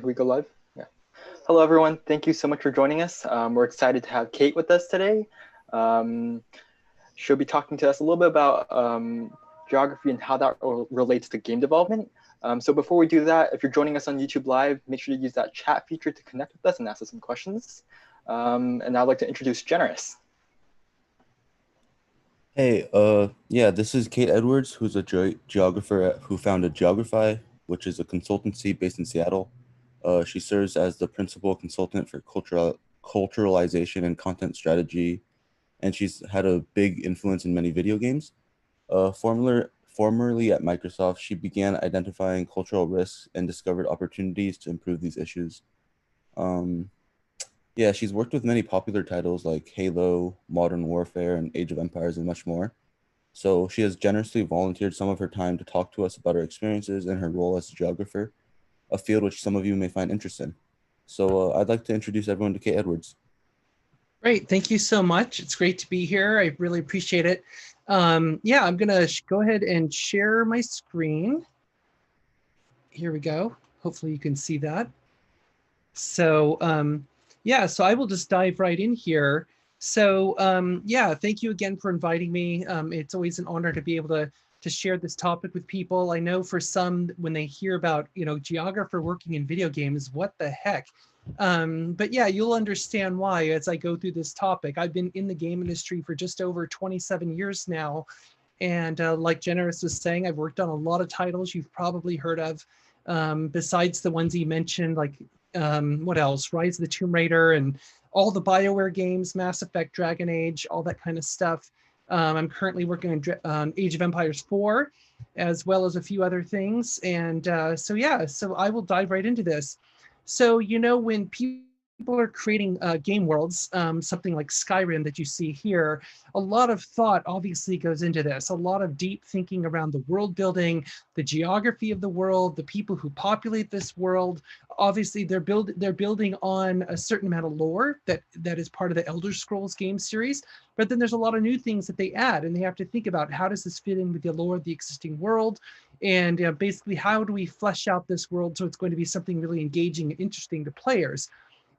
we go live? Yeah. Hello, everyone. Thank you so much for joining us. We're excited to have Kate with us today. She'll be talking to us a little bit about geography and how that relates to game development. So before we do that, if you're joining us on YouTube Live, make sure to use that chat feature to connect with us and ask us some questions. And I'd like to introduce Generous. Hey, yeah, this is Kate Edwards, who's a geographer who founded Geogrify, which is a consultancy based in Seattle. She serves as the principal consultant for culturalization and content strategy, and she's had a big influence in many video games. Formerly at Microsoft, she began identifying cultural risks and discovered opportunities to improve these issues. Um, yeah, she's worked with many popular titles like Halo, Modern Warfare, and Age of Empires, and much more. So she has generously volunteered some of her time to talk to us about her experiences and her role as a geographer, a field which some of you may find interesting. So I'd like to introduce everyone to Kate Edwards. Great, thank you so much. It's great to be here. I really appreciate it. Yeah, I'm gonna go ahead and share my screen. Here we go. Hopefully you can see that. So yeah, so I will just dive right in here. So yeah, thank you again for inviting me. It's always an honor to be able to share this topic with people. I know for some, when they hear about, geographer working in video games, what the heck? But yeah, you'll understand why as I go through this topic. I've been in the game industry for just over 27 years now. And like Generous was saying, I've worked on a lot of titles you've probably heard of, besides the ones he mentioned, like what else? Rise of the Tomb Raider and all the BioWare games, Mass Effect, Dragon Age, all that kind of stuff. I'm currently working on Age of Empires 4, as well as a few other things. And so yeah, so I will dive right into this. So, when people are creating game worlds, something like Skyrim that you see here, a lot of thought obviously goes into this, a lot of deep thinking around the world building, the geography of the world, the people who populate this world. Obviously, they're building on a certain amount of lore that is part of the Elder Scrolls game series, but then there's a lot of new things that they add, and they have to think about how does this fit in with the lore of the existing world, and basically how do we flesh out this world so it's going to be something really engaging and interesting to players.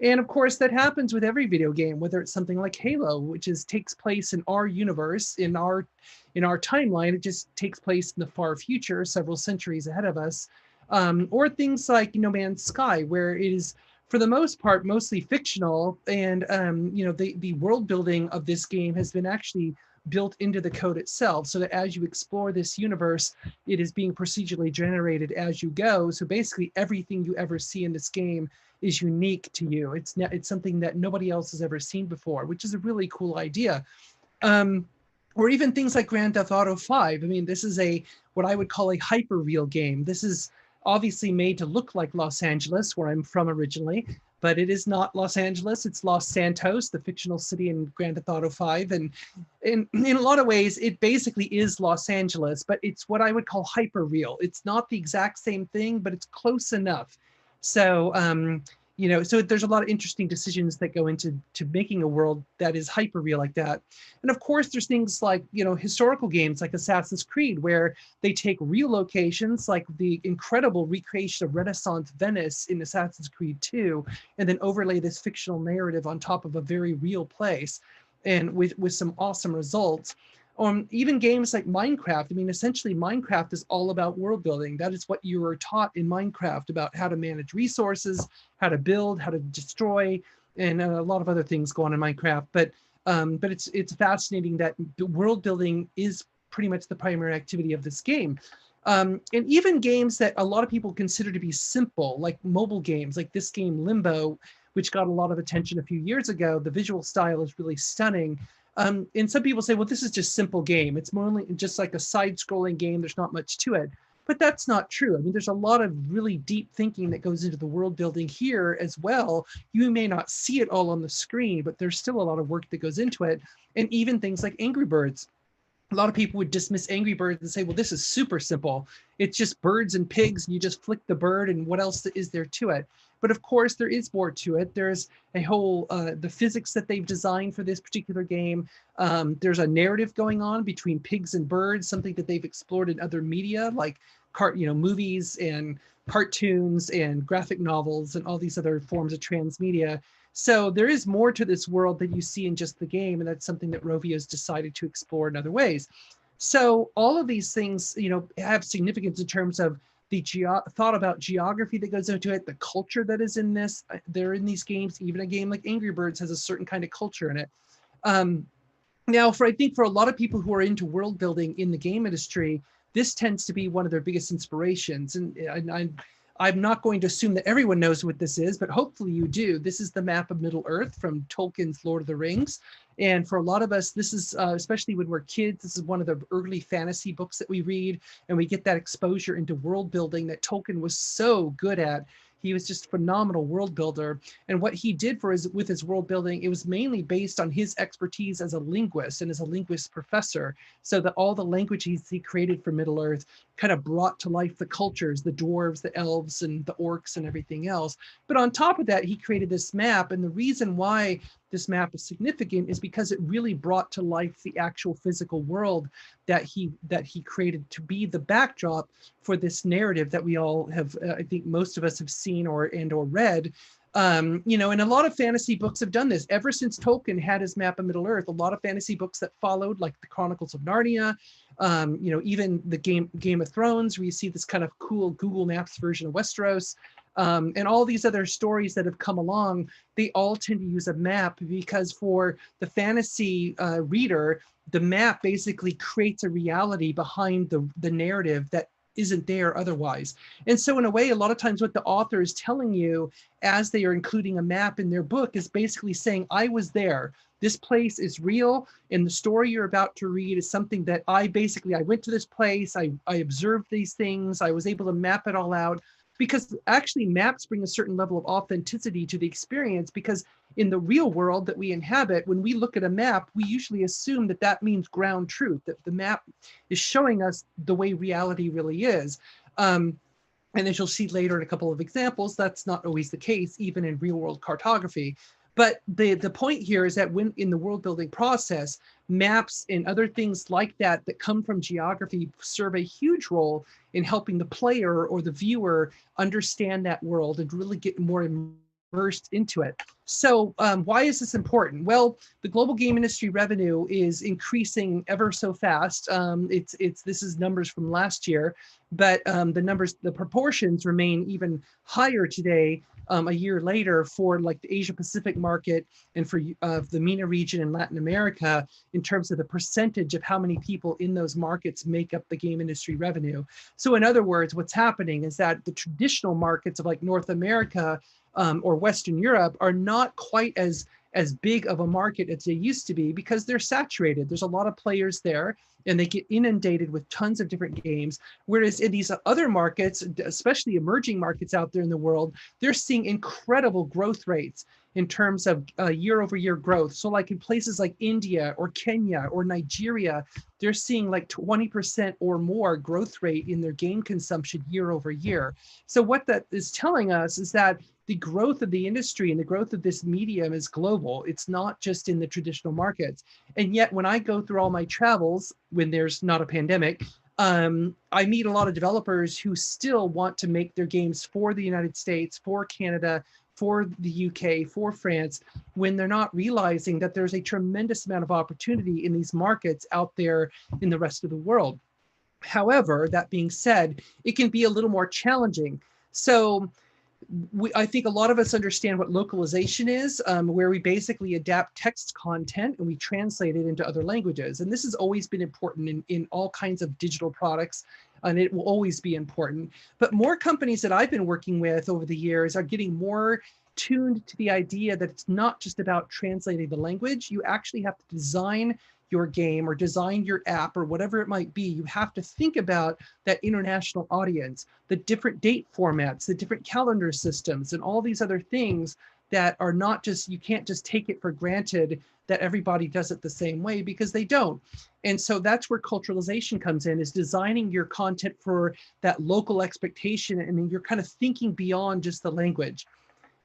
And of course, that happens with every video game, whether it's something like Halo, which takes place in our universe, in our timeline. It just takes place in the far future, several centuries ahead of us. Or things like No Man's Sky, where it is, for the most part, mostly fictional. And the world building of this game has been actually built into the code itself, so that as you explore this universe, it is being procedurally generated as you go. So basically, everything you ever see in this game is unique to you. It's something that nobody else has ever seen before, which is a really cool idea. Or even things like Grand Theft Auto 5. I mean, this is what I would call a hyper-real game. This is obviously made to look like Los Angeles, where I'm from originally, but it is not Los Angeles. It's Los Santos, the fictional city in Grand Theft Auto 5. And in a lot of ways, it basically is Los Angeles, but it's what I would call hyper-real. It's not the exact same thing, but it's close enough. So, so there's a lot of interesting decisions that go into making a world that is hyper-real like that. And of course, there's things like, historical games like Assassin's Creed, where they take real locations like the incredible recreation of Renaissance Venice in Assassin's Creed 2, and then overlay this fictional narrative on top of a very real place, and with some awesome results. Even games like Minecraft. I mean, essentially, Minecraft is all about world building. That is what you were taught in Minecraft, about how to manage resources, how to build, how to destroy, and a lot of other things go on in Minecraft. But it's fascinating that the world building is pretty much the primary activity of this game. And even games that a lot of people consider to be simple, like mobile games, like this game Limbo, which got a lot of attention a few years ago. The visual style is really stunning. And some people say, well, this is just simple game. It's more just like a side-scrolling game. There's not much to it. But that's not true. I mean, there's a lot of really deep thinking that goes into the world building here as well. You may not see it all on the screen, but there's still a lot of work that goes into it. And even things like Angry Birds. A lot of people would dismiss Angry Birds and say, well, this is super simple. It's just birds and pigs, and you just flick the bird, and what else is there to it? But of course, there is more to it. There's a whole, the physics that they've designed for this particular game. There's a narrative going on between pigs and birds, something that they've explored in other media, like movies and cartoons and graphic novels and all these other forms of transmedia. So there is more to this world than you see in just the game, and that's something that Rovio has decided to explore in other ways. So all of these things, have significance in terms of the thought about geography that goes into it, the culture that is in this. They're in these games. Even a game like Angry Birds has a certain kind of culture in it. Now, I think for a lot of people who are into world building in the game industry, this tends to be one of their biggest inspirations. And I'm not going to assume that everyone knows what this is, but hopefully you do. This is the map of Middle Earth from Tolkien's Lord of the Rings. And for a lot of us, this is, especially when we're kids, this is one of the early fantasy books that we read, and we get that exposure into world building that Tolkien was so good at. He was just a phenomenal world builder. And what he did with his world building, it was mainly based on his expertise as a linguist and as a linguist professor. So that all the languages he created for Middle Earth kind of brought to life the cultures, the dwarves, the elves, and the orcs and everything else. But on top of that, he created this map. And the reason why this map is significant is because it really brought to life the actual physical world that he created to be the backdrop for this narrative that we all have, I think most of us have seen or read. And a lot of fantasy books have done this ever since Tolkien had his map of Middle Earth. A lot of fantasy books that followed, like the Chronicles of Narnia, even the Game of Thrones, where you see this kind of cool Google Maps version of Westeros. And all these other stories that have come along, they all tend to use a map because for the fantasy reader, the map basically creates a reality behind the narrative that isn't there otherwise. And so in a way, a lot of times what the author is telling you as they are including a map in their book is basically saying, I was there. This place is real, and the story you're about to read is something that I went to this place, I observed these things, I was able to map it all out. Because actually maps bring a certain level of authenticity to the experience, because in the real world that we inhabit, when we look at a map, we usually assume that that means ground truth, that the map is showing us the way reality really is. And as you'll see later in a couple of examples, that's not always the case, even in real world cartography. But the point here is that when in the world building process, maps and other things like that come from geography serve a huge role in helping the player or the viewer understand that world and really get more immersed into it. So why is this important? Well, the global game industry revenue is increasing ever so fast. This is numbers from last year, but the proportions remain even higher today, a year later, for like the Asia Pacific market and for the MENA region in Latin America, in terms of the percentage of how many people in those markets make up the game industry revenue. So in other words, what's happening is that the traditional markets of like North America or Western Europe are not quite as big of a market as they used to be, because they're saturated. There's a lot of players there and they get inundated with tons of different games. Whereas in these other markets, especially emerging markets out there in the world, they're seeing incredible growth rates in terms of year-over-year growth. So like in places like India or Kenya or Nigeria, they're seeing like 20% or more growth rate in their game consumption year over year. So what that is telling us is that the growth of the industry and the growth of this medium is global. It's not just in the traditional markets. And yet when I go through all my travels, when there's not a pandemic, I meet a lot of developers who still want to make their games for the United States, for Canada, for the UK, for France, when they're not realizing that there's a tremendous amount of opportunity in these markets out there in the rest of the world. However, that being said, it can be a little more challenging. So I think a lot of us understand what localization is, where we basically adapt text content and we translate it into other languages. And this has always been important in all kinds of digital products, and it will always be important. But more companies that I've been working with over the years are getting more tuned to the idea that it's not just about translating the language. You actually have to design your game or design your app or whatever it might be. You have to think about that international audience, the different date formats, the different calendar systems, and all these other things that are not just, you can't just take it for granted that everybody does it the same way, because they don't. And so that's where culturalization comes in, is designing your content for that local expectation, and then you're kind of thinking beyond just the language.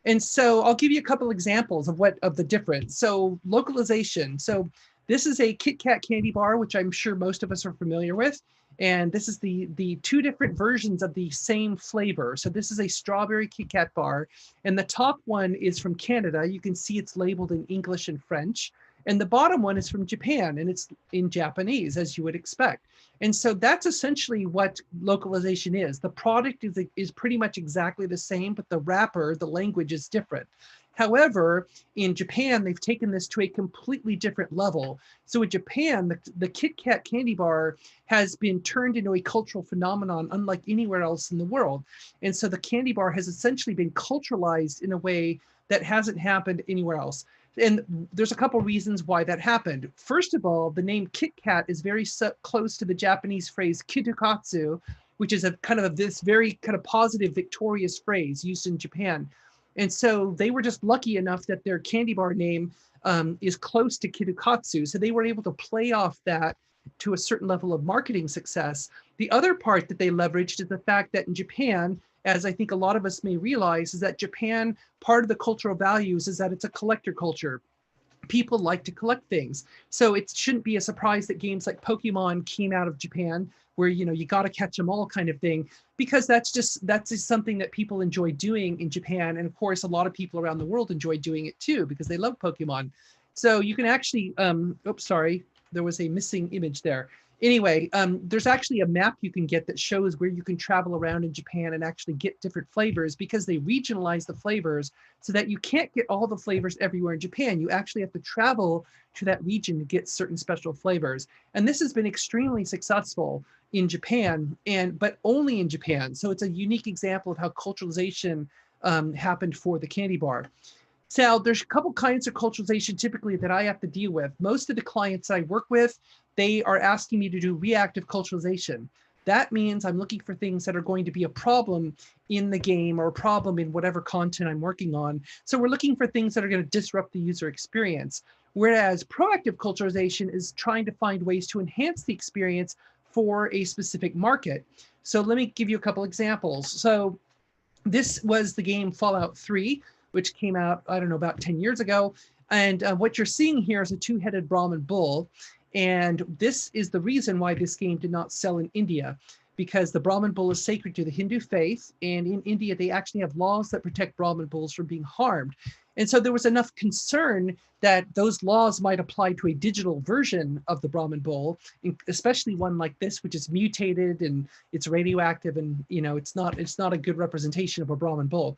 And so I'll give you a couple examples of the difference. So localization. So this is a Kit Kat candy bar, which I'm sure most of us are familiar with. And this is the two different versions of the same flavor. So this is a strawberry Kit Kat bar. And the top one is from Canada. You can see it's labeled in English and French. And the bottom one is from Japan, and it's in Japanese, as you would expect. And so that's essentially what localization is. The product is pretty much exactly the same, but the wrapper, the language is different. However, in Japan, they've taken this to a completely different level. So in Japan, the Kit Kat candy bar has been turned into a cultural phenomenon unlike anywhere else in the world. And so the candy bar has essentially been culturalized in a way that hasn't happened anywhere else. And there's a couple reasons why that happened. First of all, the name Kit Kat is very close to the Japanese phrase kitukatsu, which is a kind of this very kind of positive, victorious phrase used in Japan. And so they were just lucky enough that their candy bar name is close to kitukatsu. So they were able to play off that to a certain level of marketing success. The other part that they leveraged is the fact that in Japan, as I think a lot of us may realize, is that Japan, part of the cultural values is that it's a collector culture. People like to collect things. So it shouldn't be a surprise that games like Pokemon came out of Japan, where, you know, you got to catch them all kind of thing, because that's just something that people enjoy doing in Japan. And of course, a lot of people around the world enjoy doing it too, because they love Pokemon. So you can actually, oops, sorry, there was a missing image there. Anyway, there's actually a map you can get that shows where you can travel around in Japan and actually get different flavors, because they regionalize the flavors so that you can't get all the flavors everywhere in Japan. You actually have to travel to that region to get certain special flavors. And this has been extremely successful in Japan, but only in Japan. So it's a unique example of how culturalization happened for the candy bar. Sal, there's a couple kinds of culturalization typically that I have to deal with. Most of the clients I work with, they are asking me to do reactive culturalization. That means I'm looking for things that are going to be a problem in the game or a problem in whatever content I'm working on. So we're looking for things that are going to disrupt the user experience. Whereas proactive culturalization is trying to find ways to enhance the experience for a specific market. So let me give you a couple examples. So this was the game Fallout 3, which came out, I don't know, about 10 years ago. And what you're seeing here is a two-headed Brahmin bull. And this is the reason why this game did not sell in India, because the Brahmin bull is sacred to the Hindu faith. And in India, they actually have laws that protect Brahmin bulls from being harmed. And so there was enough concern that those laws might apply to a digital version of the Brahmin bull, especially one like this, which is mutated and it's radioactive, and you know it's not a good representation of a Brahmin bull.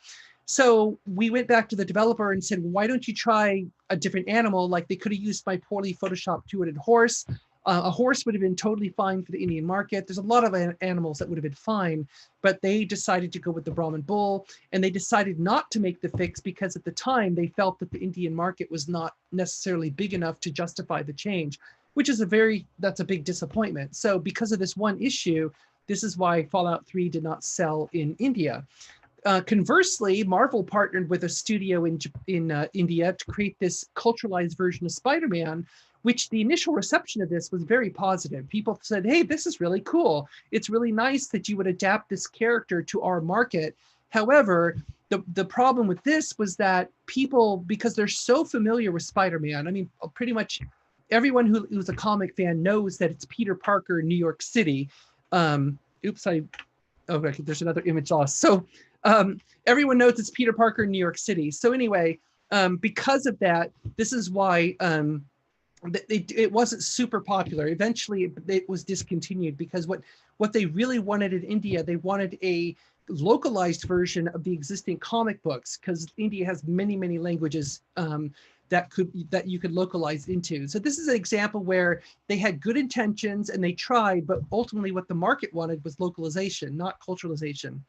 So we went back to the developer and said, why don't you try a different animal? Like they could have used my poorly photoshopped two-headed horse. A horse would have been totally fine for the Indian market. There's a lot of animals that would have been fine, but they decided to go with the Brahmin bull, and they decided not to make the fix because at the time they felt that the Indian market was not necessarily big enough to justify the change, which is that's a big disappointment. So because of this one issue, this is why Fallout 3 did not sell in India. Conversely, Marvel partnered with a studio in India to create this culturalized version of Spider-Man, which the initial reception of this was very positive. People said, hey, this is really cool. It's really nice that you would adapt this character to our market. However, the problem with this was that people, because they're so familiar with Spider-Man, I mean, pretty much everyone who's a comic fan knows that it's Peter Parker in New York City. Okay, there's another image lost. So everyone knows it's Peter Parker in New York City. So anyway, because of that, this is why it wasn't super popular. Eventually, it was discontinued because what they really wanted in India, they wanted a localized version of the existing comic books, because India has many, many languages that you could localize into. So this is an example where they had good intentions and they tried, but ultimately what the market wanted was localization, not culturalization.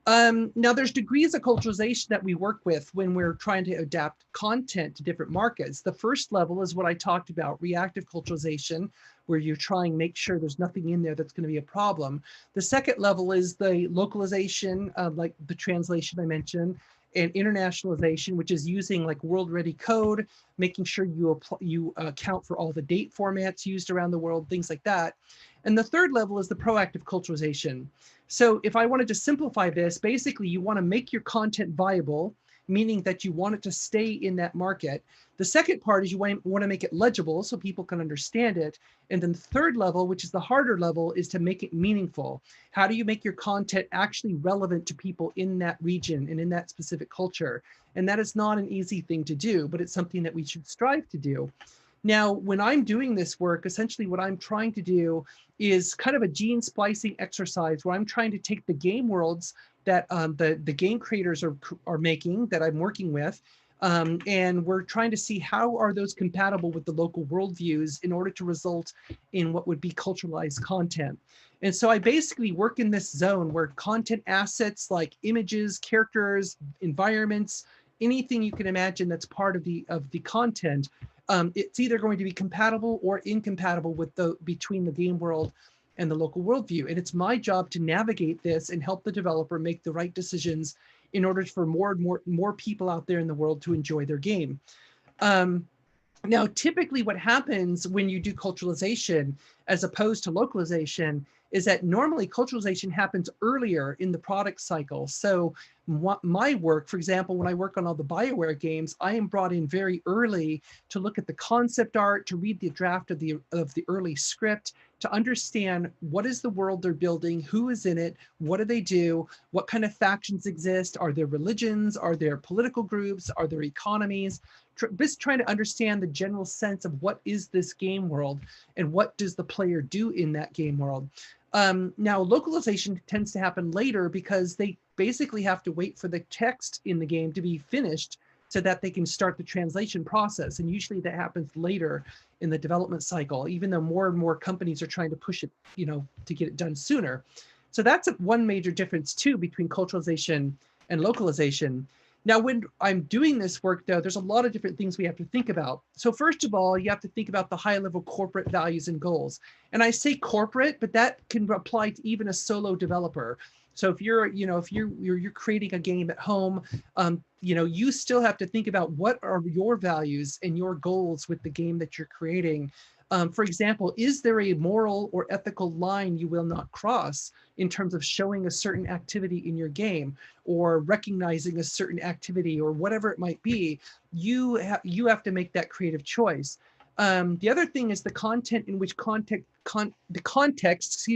Now there's degrees of culturalization that we work with when we're trying to adapt content to different markets. The first level is what I talked about, reactive culturalization, where you're trying to make sure there's nothing in there that's going to be a problem. The second level is the localization, like the translation I mentioned, and internationalization, which is using like world ready code, making sure you account for all the date formats used around the world, things like that. And the third level is the proactive culturalization. So if I wanted to simplify this, basically you want to make your content viable, meaning that you want it to stay in that market. The second part is you want to make it legible so people can understand it. And then the third level, which is the harder level, is to make it meaningful. How do you make your content actually relevant to people in that region and in that specific culture? And that is not an easy thing to do, but it's something that we should strive to do. Now, when I'm doing this work, essentially what I'm trying to do is kind of a gene splicing exercise where I'm trying to take the game worlds that the game creators are making, that I'm working with, and we're trying to see how are those compatible with the local worldviews in order to result in what would be culturalized content. And so I basically work in this zone where content assets like images, characters, environments, anything you can imagine that's part of the content, it's either going to be compatible or incompatible with between the game world and the local worldview. And it's my job to navigate this and help the developer make the right decisions in order for more people out there in the world to enjoy their game. Now, typically what happens when you do culturalization as opposed to localization is that normally culturalization happens earlier in the product cycle. So my work, for example, when I work on all the BioWare games, I am brought in very early to look at the concept art, to read the draft of the early script, to understand what is the world they're building, who is in it, what do they do, what kind of factions exist, are there religions, are there political groups, are there economies, just trying to understand the general sense of what is this game world and what does the player do in that game world. Now, localization tends to happen later because they basically have to wait for the text in the game to be finished so that they can start the translation process. And usually that happens later in the development cycle, even though more and more companies are trying to push it, to get it done sooner. So that's one major difference too between culturalization and localization. Now, when I'm doing this work, though, there's a lot of different things we have to think about. So first of all, you have to think about the high-level corporate values and goals. And I say corporate, but that can apply to even a solo developer. So if you're creating a game at home, you still have to think about what are your values and your goals with the game that you're creating. For example, is there a moral or ethical line you will not cross in terms of showing a certain activity in your game or recognizing a certain activity or whatever it might be? You have to make that creative choice. The other thing is the content in which the context,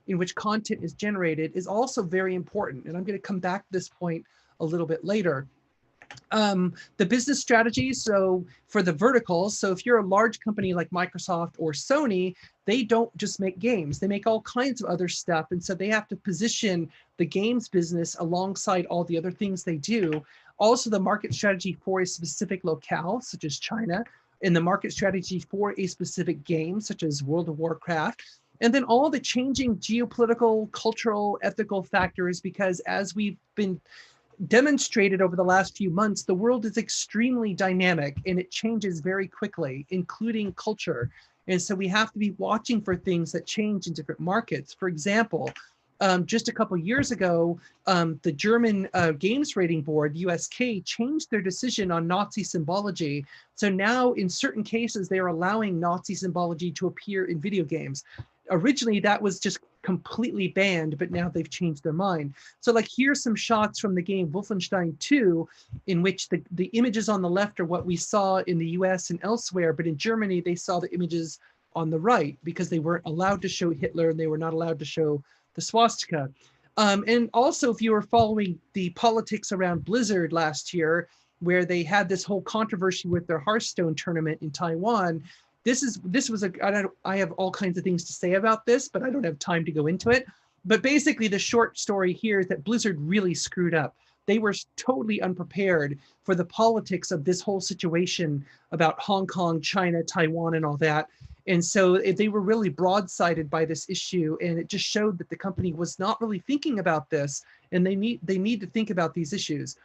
in which content is generated is also very important. And I'm going to come back to this point a little bit later. The business strategy, so for the verticals, so if you're a large company like Microsoft or Sony, they don't just make games, they make all kinds of other stuff. And so they have to position the games business alongside all the other things they do. Also the market strategy for a specific locale, such as China, and the market strategy for a specific game, such as World of Warcraft. And then all the changing geopolitical, cultural, ethical factors, because as we've been demonstrated over the last few months, the world is extremely dynamic and it changes very quickly, including culture. And so we have to be watching for things that change in different markets. For example, just a couple years ago, the German Games Rating Board, USK, changed their decision on Nazi symbology. So now in certain cases, they are allowing Nazi symbology to appear in video games. Originally, that was just completely banned, but now they've changed their mind. So like here's some shots from the game Wolfenstein 2, in which the images on the left are what we saw in the US and elsewhere, but in Germany, they saw the images on the right because they weren't allowed to show Hitler and they were not allowed to show the swastika. And also, if you were following the politics around Blizzard last year, where they had this whole controversy with their Hearthstone tournament in Taiwan, I have all kinds of things to say about this, but I don't have time to go into it. But basically, the short story here is that Blizzard really screwed up. They were totally unprepared for the politics of this whole situation about Hong Kong, China, Taiwan, and all that. And so they were really broadsided by this issue, and it just showed that the company was not really thinking about this, and they need to think about these issues.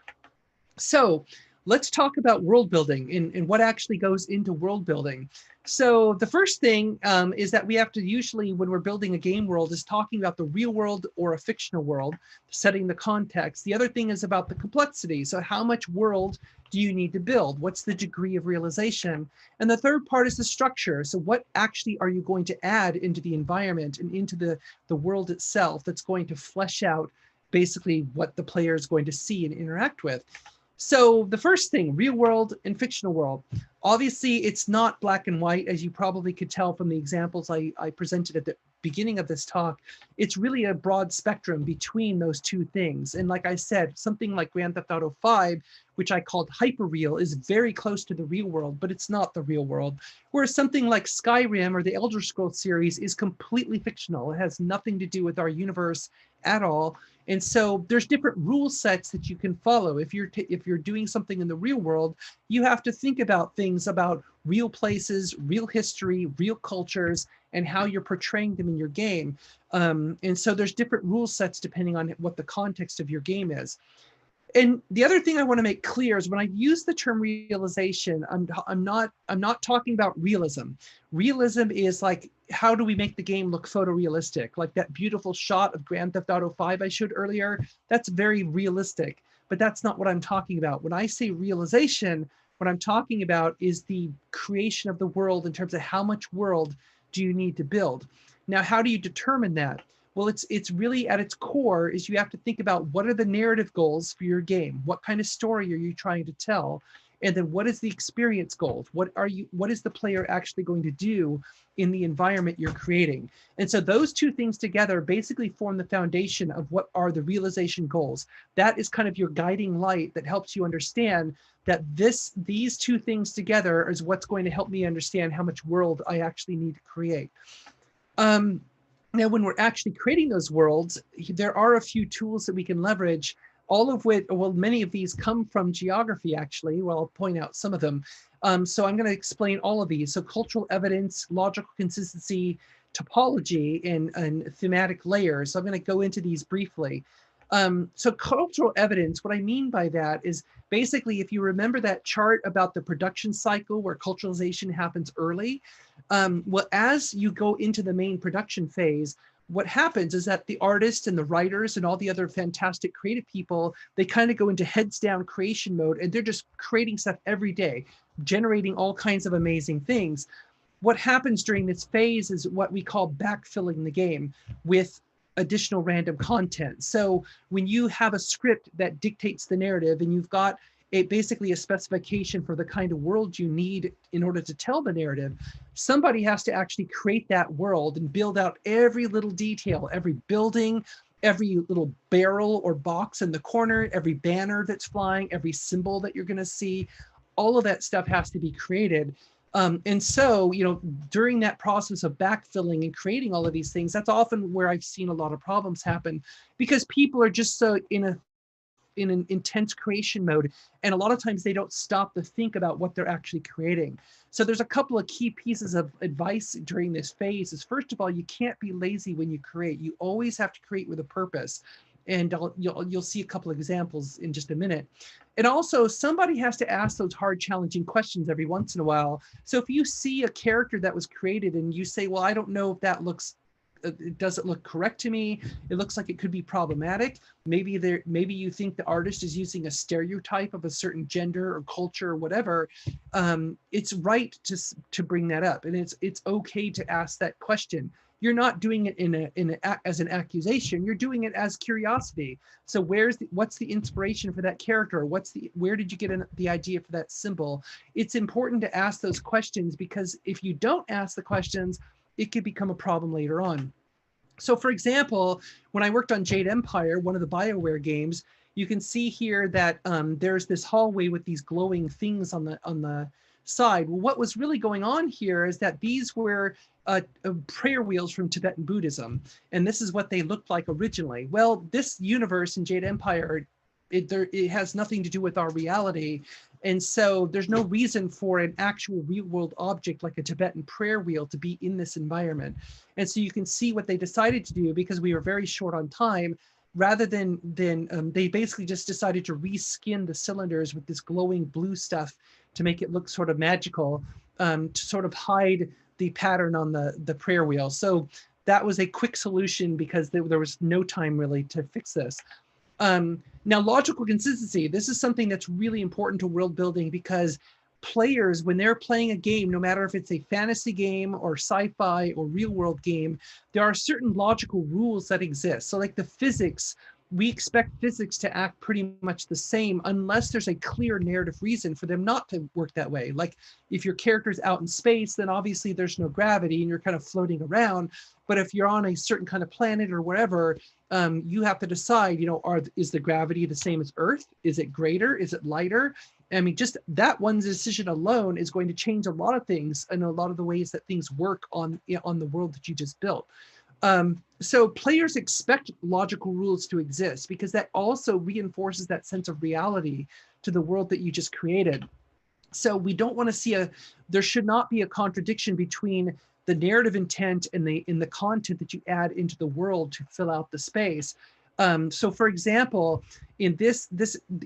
So let's talk about world building and what actually goes into world building. So the first thing is that we have to usually, when we're building a game world, is talking about the real world or a fictional world, setting the context. The other thing is about the complexity. So how much world do you need to build? What's the degree of realization? And the third part is the structure. So what actually are you going to add into the environment and into the world itself that's going to flesh out basically what the player is going to see and interact with? So the first thing, real world and fictional world. Obviously, it's not black and white, as you probably could tell from the examples I presented at the beginning of this talk. It's really a broad spectrum between those two things. And like I said, something like Grand Theft Auto 5, which I called hyperreal, is very close to the real world, but it's not the real world. Whereas something like Skyrim or the Elder Scrolls series is completely fictional. It has nothing to do with our universe at all. And so there's different rule sets that you can follow. If you're doing something in the real world, you have to think about things about real places, real history, real cultures, and how you're portraying them in your game. And so there's different rule sets depending on what the context of your game is. And the other thing I want to make clear is when I use the term realization, I'm not talking about realism. Realism is like, how do we make the game look photorealistic? Like that beautiful shot of Grand Theft Auto 5 I showed earlier, that's very realistic, but that's not what I'm talking about. When I say realization, what I'm talking about is the creation of the world in terms of how much world do you need to build. Now, how do you determine that? Well, it's really at its core is you have to think about what are the narrative goals for your game? What kind of story are you trying to tell? And then what is the experience goals? What is the player actually going to do in the environment you're creating? And so those two things together basically form the foundation of what are the realization goals. That is kind of your guiding light that helps you understand that these two things together is what's going to help me understand how much world I actually need to create. Now, when we're actually creating those worlds, there are a few tools that we can leverage, all of which, well, many of these come from geography, actually. Well, I'll point out some of them. So I'm going to explain all of these. So cultural evidence, logical consistency, topology, and thematic layers. So I'm going to go into these briefly. So cultural evidence, what I mean by that is basically, if you remember that chart about the production cycle where culturalization happens early, well, as you go into the main production phase, what happens is that the artists and the writers and all the other fantastic creative people, they kind of go into heads down creation mode, and they're just creating stuff every day, generating all kinds of amazing things. What happens during this phase is what we call backfilling the game with additional random content. So when you have a script that dictates the narrative and you've got basically a specification for the kind of world you need in order to tell the narrative, somebody has to actually create that world and build out every little detail, every building, every little barrel or box in the corner, every banner that's flying, every symbol that you're going to see. All of that stuff has to be created. And so, during that process of backfilling and creating all of these things, that's often where I've seen a lot of problems happen, because people are just so in an intense creation mode. And a lot of times they don't stop to think about what they're actually creating. So there's a couple of key pieces of advice during this phase is, first of all, you can't be lazy when you create. You always have to create with a purpose. And you'll see a couple of examples in just a minute. And also, somebody has to ask those hard, challenging questions every once in a while. So if you see a character that was created and you say, well, I don't know if that looks, it doesn't look correct to me, it looks like it could be problematic. Maybe you think the artist is using a stereotype of a certain gender or culture or whatever. It's right to bring that up, and it's okay to ask that question. You're not doing it as an accusation. You're doing it as curiosity. So what's the inspiration for that character? Where did you get the idea for that symbol? It's important to ask those questions, because if you don't ask the questions, it could become a problem later on. So for example, when I worked on Jade Empire, one of the BioWare games, you can see here that there's this hallway with these glowing things on the side. Well, what was really going on here is that these were prayer wheels from Tibetan Buddhism, and this is what they looked like originally. Well, this universe in Jade Empire, it has nothing to do with our reality, and so there's no reason for an actual real-world object like a Tibetan prayer wheel to be in this environment. And so you can see what they decided to do, because we were very short on time. Rather than they basically just decided to reskin the cylinders with this glowing blue stuff to make it look sort of magical, to sort of hide the pattern on the prayer wheel. So that was a quick solution, because there was no time really to fix this. Now, logical consistency. This is something that's really important to world building, because players, when they're playing a game, no matter if it's a fantasy game or sci-fi or real world game, there are certain logical rules that exist. So like the physics we expect physics to act pretty much the same unless there's a clear narrative reason for them not to work that way. Like if your character's out in space, then obviously there's no gravity and you're kind of floating around. But if you're on a certain kind of planet or whatever, you have to decide, you know, is the gravity the same as Earth? Is it greater? Is it lighter? I mean, just that one decision alone is going to change a lot of things and a lot of the ways that things work on the world that you just built. So players expect logical rules to exist because that also reinforces that sense of reality to the world that you just created. So we don't want to see there should not be a contradiction between the narrative intent and the content that you add into the world to fill out the space. So for example, in this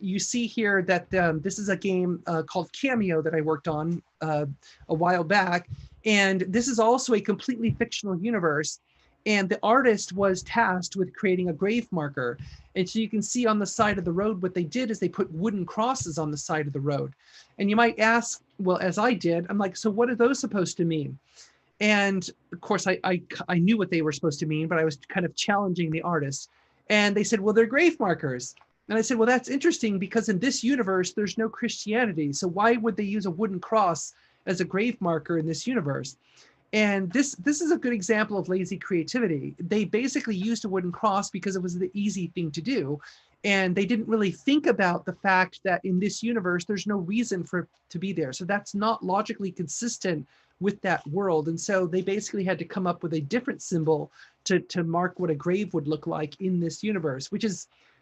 you see here that this is a game called Cameo that I worked on a while back. And this is also a completely fictional universe. And the artist was tasked with creating a grave marker. And so you can see on the side of the road, what they did is they put wooden crosses on the side of the road. And you might ask, well, as I did, I'm like, so what are those supposed to mean? And of course, I knew what they were supposed to mean, but I was kind of challenging the artist. And they said, well, they're grave markers. And I said, well, that's interesting because in this universe, there's no Christianity. So why would they use a wooden cross as a grave marker in this universe? And this is a good example of lazy creativity. They basically used a wooden cross because it was the easy thing to do. And they didn't really think about the fact that in this universe, there's no reason for it to be there. So that's not logically consistent with that world. And so they basically had to come up with a different symbol to mark what a grave would look like in this universe,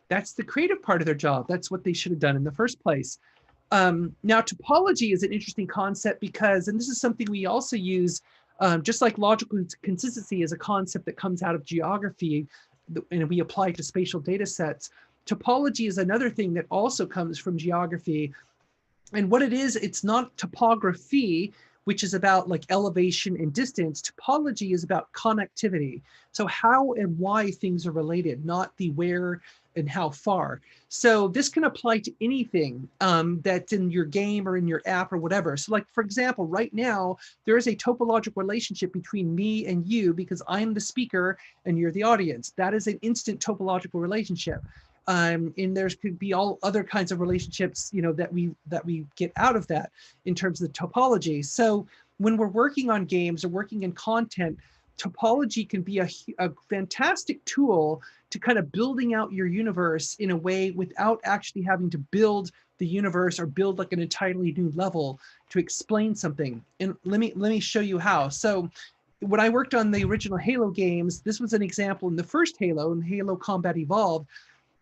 that's the creative part of their job. That's what they should have done in the first place. Now, topology is an interesting concept because, and this is something we also use, just like logical consistency is a concept that comes out of geography, and we apply it to spatial data sets. Topology is another thing that also comes from geography. And what it is, it's not topography, which is about like elevation and distance. Topology is about connectivity. So how and why things are related, not the where and how far. So this can apply to anything that's in your game or in your app or whatever. So like, for example, right now, there is a topological relationship between me and you because I'm the speaker and you're the audience. That is an instant topological relationship. And there could be all other kinds of relationships, you know, that we get out of that in terms of the topology. So when we're working on games or working in content, topology can be a fantastic tool to kind of building out your universe in a way without actually having to build the universe or build like an entirely new level to explain something. And let me show you how. So when I worked on the original Halo games, this was an example in the first Halo, in Halo Combat Evolved.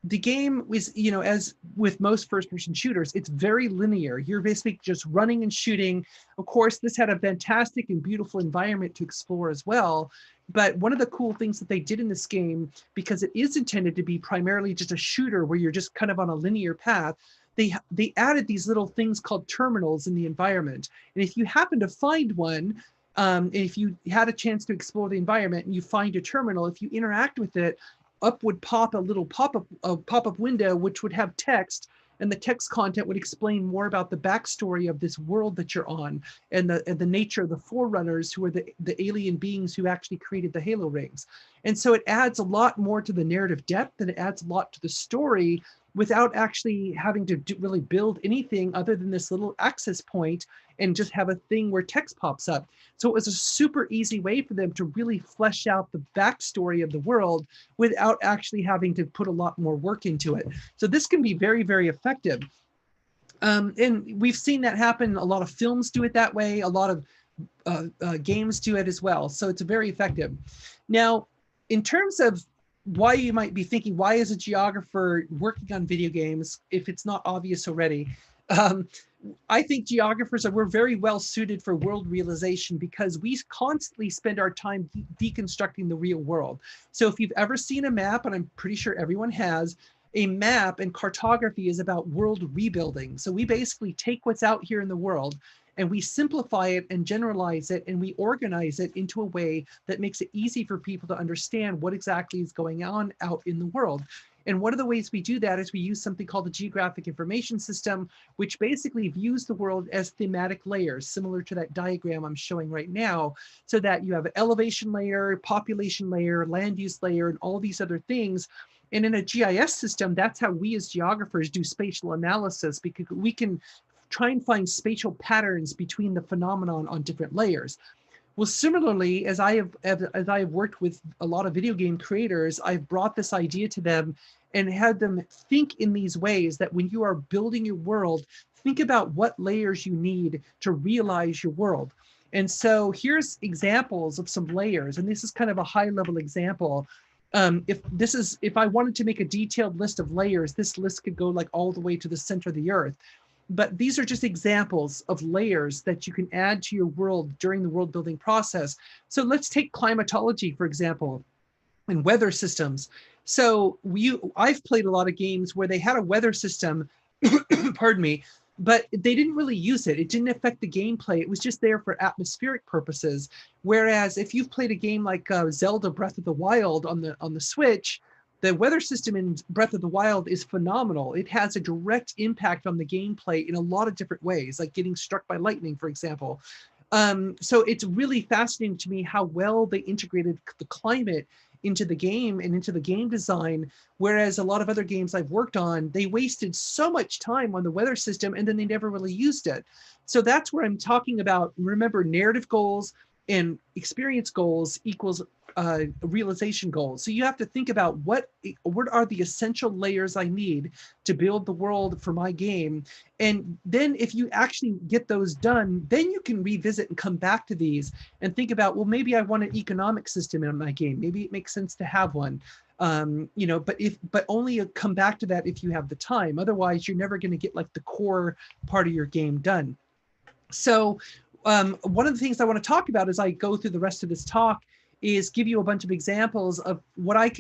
The game was, you know, as with most first-person shooters, it's very linear. You're basically just running and shooting. Of course, this had a fantastic and beautiful environment to explore as well. But one of the cool things that they did in this game, because it is intended to be primarily just a shooter where you're just kind of on a linear path, they added these little things called terminals in the environment. And if you happen to find one, if you had a chance to explore the environment and you find a terminal, if you interact with it, up would pop a little pop-up window, which would have text, and the text content would explain more about the backstory of this world that you're on and the nature of the Forerunners, who are the alien beings who actually created the Halo rings. And so it adds a lot more to the narrative depth, and it adds a lot to the story without actually having to really build anything other than this little access point and just have a thing where text pops up. So it was a super easy way for them to really flesh out the backstory of the world without actually having to put a lot more work into it. So this can be very, very effective. And we've seen that happen. A lot of films do it that way. A lot of games do it as well. So it's very effective. Now, in terms of why you might be thinking, why is a geographer working on video games if it's not obvious already? I think geographers we're very well suited for world realization because we constantly spend our time deconstructing the real world. So if you've ever seen a map, and I'm pretty sure everyone has, a map and cartography is about world rebuilding. So we basically take what's out here in the world and we simplify it and generalize it, and we organize it into a way that makes it easy for people to understand what exactly is going on out in the world. And one of the ways we do that is we use something called the Geographic Information System, which basically views the world as thematic layers, similar to that diagram I'm showing right now, so that you have an elevation layer, population layer, land use layer, and all these other things. And in a GIS system, that's how we as geographers do spatial analysis, because we can try and find spatial patterns between the phenomenon on different layers. Well, similarly, as I have worked with a lot of video game creators, I've brought this idea to them and had them think in these ways, that when you are building your world, think about what layers you need to realize your world. And so here's examples of some layers, and this is kind of a high level example. If I wanted to make a detailed list of layers, this list could go like all the way to the center of the earth. But these are just examples of layers that you can add to your world during the world building process. So let's take climatology, for example, and weather systems. So I've played a lot of games where they had a weather system, pardon me, but they didn't really use it. It didn't affect the gameplay. It was just there for atmospheric purposes. Whereas if you've played a game like Zelda Breath of the Wild on the Switch, the weather system in Breath of the Wild is phenomenal. It has a direct impact on the gameplay in a lot of different ways, like getting struck by lightning, for example. So it's really fascinating to me how well they integrated the climate into the game and into the game design, whereas a lot of other games I've worked on, they wasted so much time on the weather system and then they never really used it. So that's where I'm talking about. Remember, narrative goals and experience goals equals realization goals. So you have to think about what are the essential layers I need to build the world for my game. And then if you actually get those done, then you can revisit and come back to these and think about, well, maybe I want an economic system in my game. Maybe it makes sense to have one. But only come back to that if you have the time. Otherwise, you're never going to get like the core part of your game done. So one of the things I want to talk about as I go through the rest of this talk is give you a bunch of examples of what I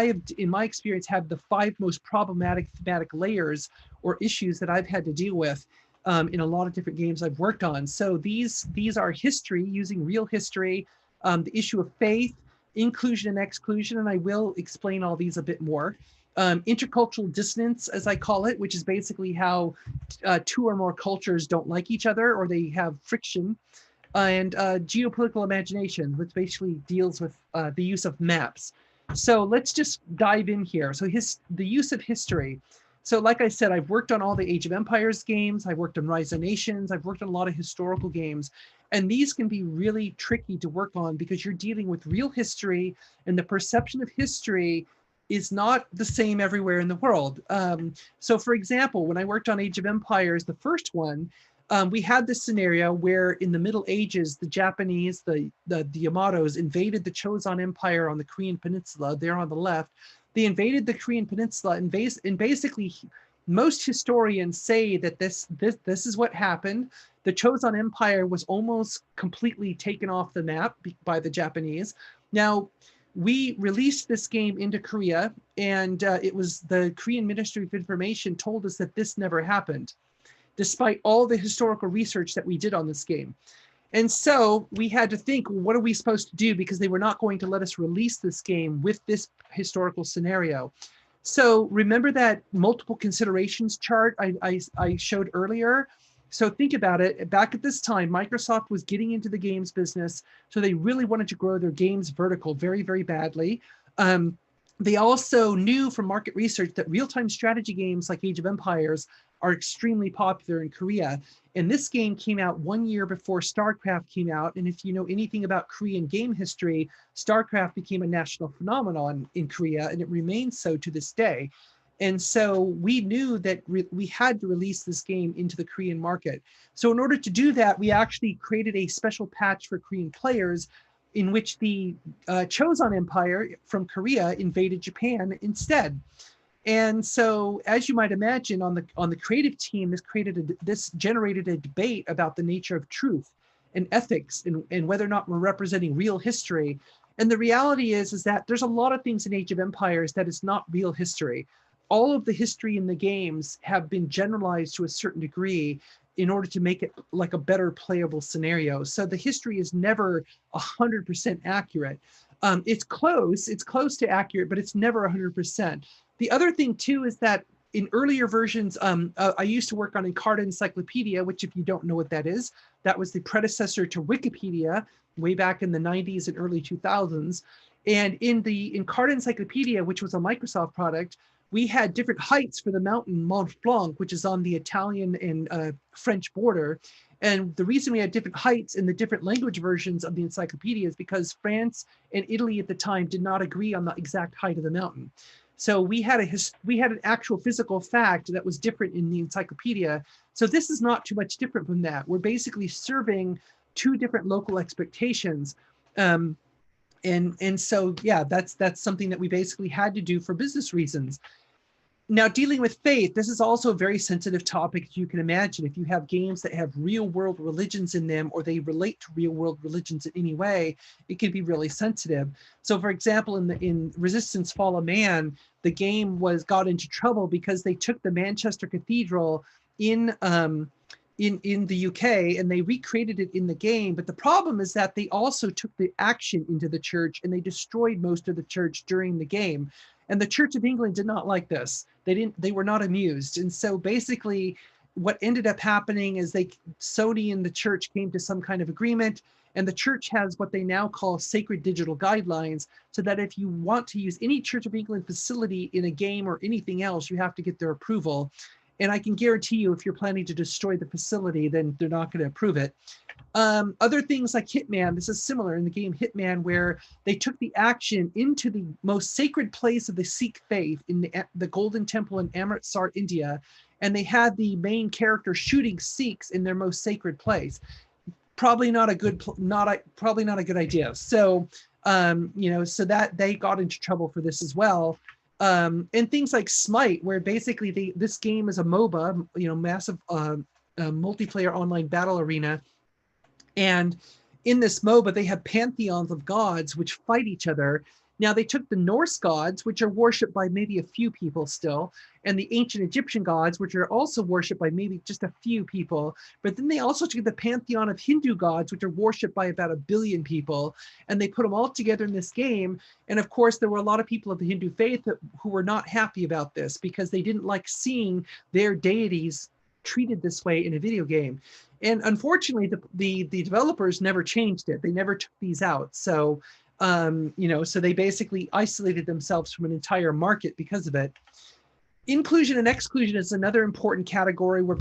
have, in my experience, have the 5 most problematic thematic layers or issues that I've had to deal with in a lot of different games I've worked on. So these are history, using real history, the issue of faith, inclusion and exclusion, and I will explain all these a bit more. Intercultural dissonance, as I call it, which is basically how 2 or more cultures don't like each other or they have friction. And geopolitical imagination, which basically deals with the use of maps. So let's just dive in here. So the use of history. So like I said, I've worked on all the Age of Empires games. I've worked on Rise of Nations. I've worked on a lot of historical games. And these can be really tricky to work on because you're dealing with real history, and the perception of history is not the same everywhere in the world. So for example, when I worked on Age of Empires, the first one, we had this scenario where in the Middle Ages, the Japanese, the Yamatos invaded the Choson Empire on the Korean Peninsula, there on the left. They invaded the Korean Peninsula and basically most historians say that this is what happened. The Choson Empire was almost completely taken off the map by the Japanese. Now, we released this game into Korea, and it was the Korean Ministry of Information told us that this never happened, despite all the historical research that we did on this game. And so we had to think, what are we supposed to do? Because they were not going to let us release this game with this historical scenario. So remember that multiple considerations chart I showed earlier? So think about it. Back at this time, Microsoft was getting into the games business. So they really wanted to grow their games vertical very, very badly. They also knew from market research that real-time strategy games like Age of Empires are extremely popular in Korea. And this game came out 1 year before StarCraft came out. And if you know anything about Korean game history, StarCraft became a national phenomenon in Korea, and it remains so to this day. And so we knew that we had to release this game into the Korean market. So in order to do that, we actually created a special patch for Korean players in which the Choson Empire from Korea invaded Japan instead. And so, as you might imagine, on the creative team, this generated a debate about the nature of truth and ethics and whether or not we're representing real history. And the reality is that there's a lot of things in Age of Empires that is not real history. All of the history in the games have been generalized to a certain degree in order to make it like a better playable scenario. So the history is never 100% accurate. It's close to accurate, but it's never 100%. The other thing too is that in earlier versions, I used to work on Encarta Encyclopedia, which if you don't know what that is, that was the predecessor to Wikipedia way back in the 90s and early 2000s. And in Card Encyclopedia, which was a Microsoft product, we had different heights for the mountain Mont Blanc, which is on the Italian and French border. And the reason we had different heights in the different language versions of the encyclopedia is because France and Italy at the time did not agree on the exact height of the mountain. So we had an actual physical fact that was different in the encyclopedia. So this is not too much different from that. We're basically serving two different local expectations. And so, yeah, that's something that we basically had to do for business reasons. Now, dealing with faith, this is also a very sensitive topic, as you can imagine. If you have games that have real world religions in them, or they relate to real world religions in any way, it can be really sensitive. So for example, in Resistance Fall of Man, the game got into trouble because they took the Manchester Cathedral in the UK and they recreated it in the game. But the problem is that they also took the action into the church and they destroyed most of the church during the game. And the Church of England did not like this. They were not amused. And so basically what ended up happening is Sony and the church came to some kind of agreement, and the church has what they now call sacred digital guidelines, so that if you want to use any Church of England facility in a game or anything else, you have to get their approval. And I can guarantee you, if you're planning to destroy the facility, then they're not going to approve it. Other things like Hitman, this is similar in the game Hitman, where they took the action into the most sacred place of the Sikh faith in the Golden Temple in Amritsar, India, and they had the main character shooting Sikhs in their most sacred place. Probably not a good idea. So, so that they got into trouble for this as well. And things like Smite, where basically this game is a MOBA, massive multiplayer online battle arena. And in this MOBA, they have pantheons of gods which fight each other. Now, they took the Norse gods, which are worshipped by maybe a few people still, and the ancient Egyptian gods, which are also worshipped by maybe just a few people. But then they also took the pantheon of Hindu gods, which are worshipped by about 1 billion people, and they put them all together in this game. And of course, there were a lot of people of the Hindu faith who were not happy about this because they didn't like seeing their deities treated this way in a video game. And unfortunately, the developers never changed it. They never took these out. So, so they basically isolated themselves from an entire market because of it. Inclusion and exclusion is another important category where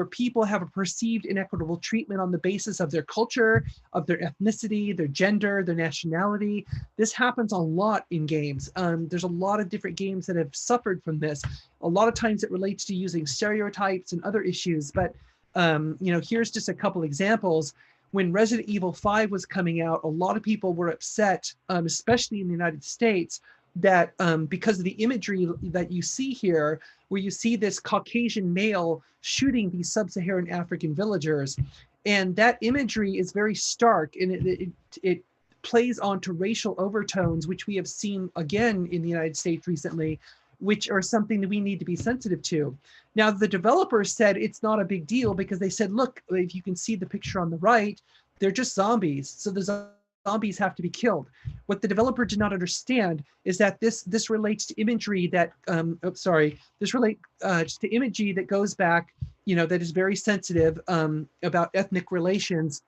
people have a perceived inequitable treatment on the basis of their culture, of their ethnicity, their gender, their nationality. This happens a lot in games. There's a lot of different games that have suffered from this. A lot of times it relates to using stereotypes and other issues, but here's just a couple examples. When Resident Evil 5 was coming out, a lot of people were upset, especially in the United States, that because of the imagery that you see here, where you see this Caucasian male shooting these sub-Saharan African villagers. And that imagery is very stark, and it plays onto racial overtones, which we have seen again in the United States recently, which are something that we need to be sensitive to. Now, the developers said it's not a big deal because they said, look, if you can see the picture on the right, they're just zombies. So the zombies have to be killed. What the developer did not understand is that this relates to imagery that, this relates to imagery that goes back, that is very sensitive about ethnic relations.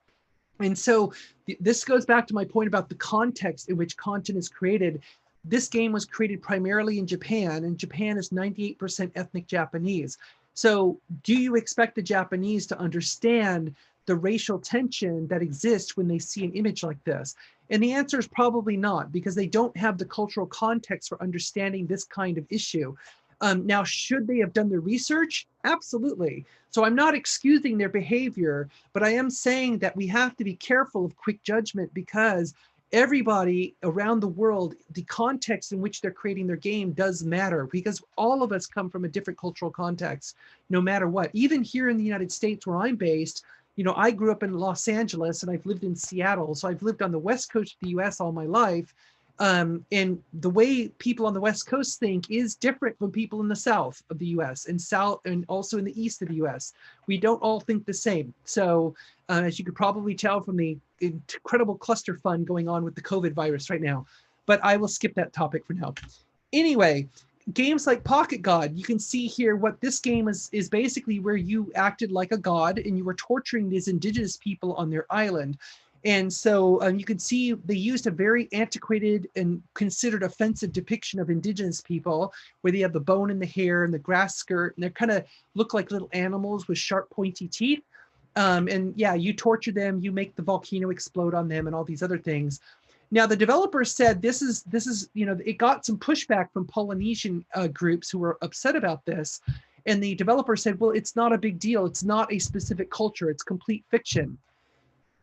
And so this goes back to my point about the context in which content is created. This game was created primarily in Japan, and Japan is 98% ethnic Japanese. So do you expect the Japanese to understand the racial tension that exists when they see an image like this? And the answer is probably not, because they don't have the cultural context for understanding this kind of issue. Now, should they have done their research? Absolutely. So I'm not excusing their behavior, but I am saying that we have to be careful of quick judgment, because everybody around the world, the context in which they're creating their game does matter, because all of us come from a different cultural context, no matter what. Even here in the United States where I'm based, I grew up in Los Angeles and I've lived in Seattle. So I've lived on the West Coast of the US all my life. And the way people on the West Coast think is different from people in the South of the US and also in the East of the US. We don't all think the same. So as you could probably tell from the incredible cluster fun going on with the COVID virus right now, but I will skip that topic for now. Anyway, games like Pocket God, you can see here what this game is basically where you acted like a god and you were torturing these indigenous people on their island. And so you can see they used a very antiquated and considered offensive depiction of indigenous people, where they have the bone in the hair and the grass skirt, and they kind of look like little animals with sharp, pointy teeth. And yeah, you torture them, you make the volcano explode on them, and all these other things. Now, the developers said this is it got some pushback from Polynesian groups who were upset about this. And the developer said, well, it's not a big deal. It's not a specific culture. It's complete fiction.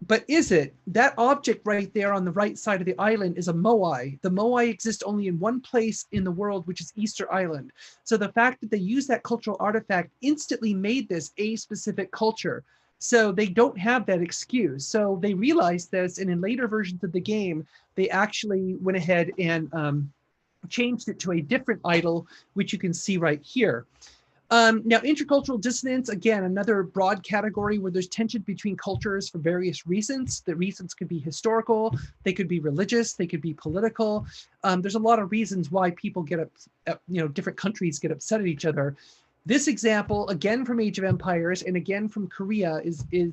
But is it? That object right there on the right side of the island is a moai. The moai exist only in one place in the world, which is Easter Island. So the fact that they use that cultural artifact instantly made this a specific culture. So they don't have that excuse. So they realized this, and in later versions of the game, they actually went ahead and changed it to a different idol, which you can see right here. Now, intercultural dissonance, again, another broad category where there's tension between cultures for various reasons. The reasons could be historical, they could be religious, they could be political. There's a lot of reasons why people get different countries get upset at each other. This example, again from Age of Empires and again from Korea,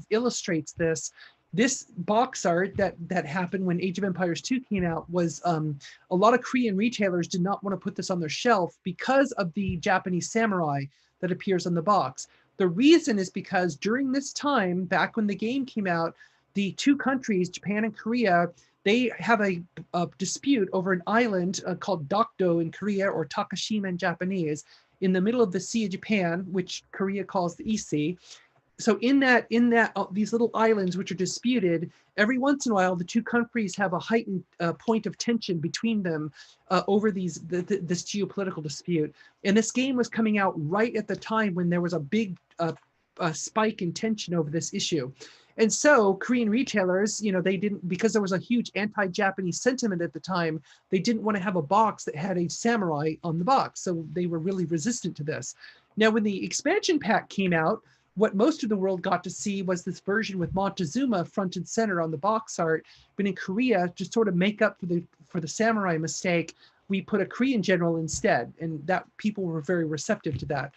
illustrates this. This box art that happened when Age of Empires 2 came out was a lot of Korean retailers did not want to put this on their shelf because of the Japanese samurai that appears on the box. The reason is because during this time, back when the game came out, the two countries, Japan and Korea, they have a dispute over an island called Dokdo in Korea, or Takashima in Japanese, in the middle of the Sea of Japan, which Korea calls the East Sea. So in that these little islands which are disputed, every once in a while the two countries have a heightened point of tension between them over this geopolitical dispute. And this game was coming out right at the time when there was a big spike in tension over this issue. And so Korean retailers, they didn't, because there was a huge anti-Japanese sentiment at the time, they didn't want to have a box that had a samurai on the box. So they were really resistant to this. Now, when the expansion pack came out, what most of the world got to see was this version with Montezuma front and center on the box art. But in Korea, to sort of make up for the samurai mistake, we put a Korean general instead, and that people were very receptive to that.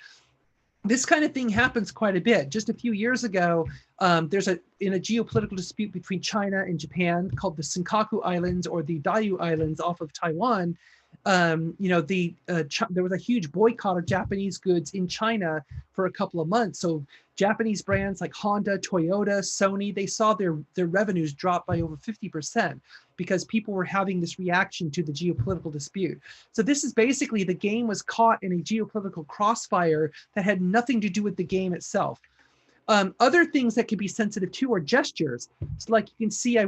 This kind of thing happens quite a bit. Just a few years ago, there's in a geopolitical dispute between China and Japan called the Senkaku Islands, or the Diaoyu Islands off of Taiwan. There was a huge boycott of Japanese goods in China for a couple of months. So Japanese brands like Honda, Toyota, Sony, they saw their revenues drop by over 50% because people were having this reaction to the geopolitical dispute. So this is basically, the game was caught in a geopolitical crossfire that had nothing to do with the game itself. Other things that could be sensitive to are gestures. So like you can see,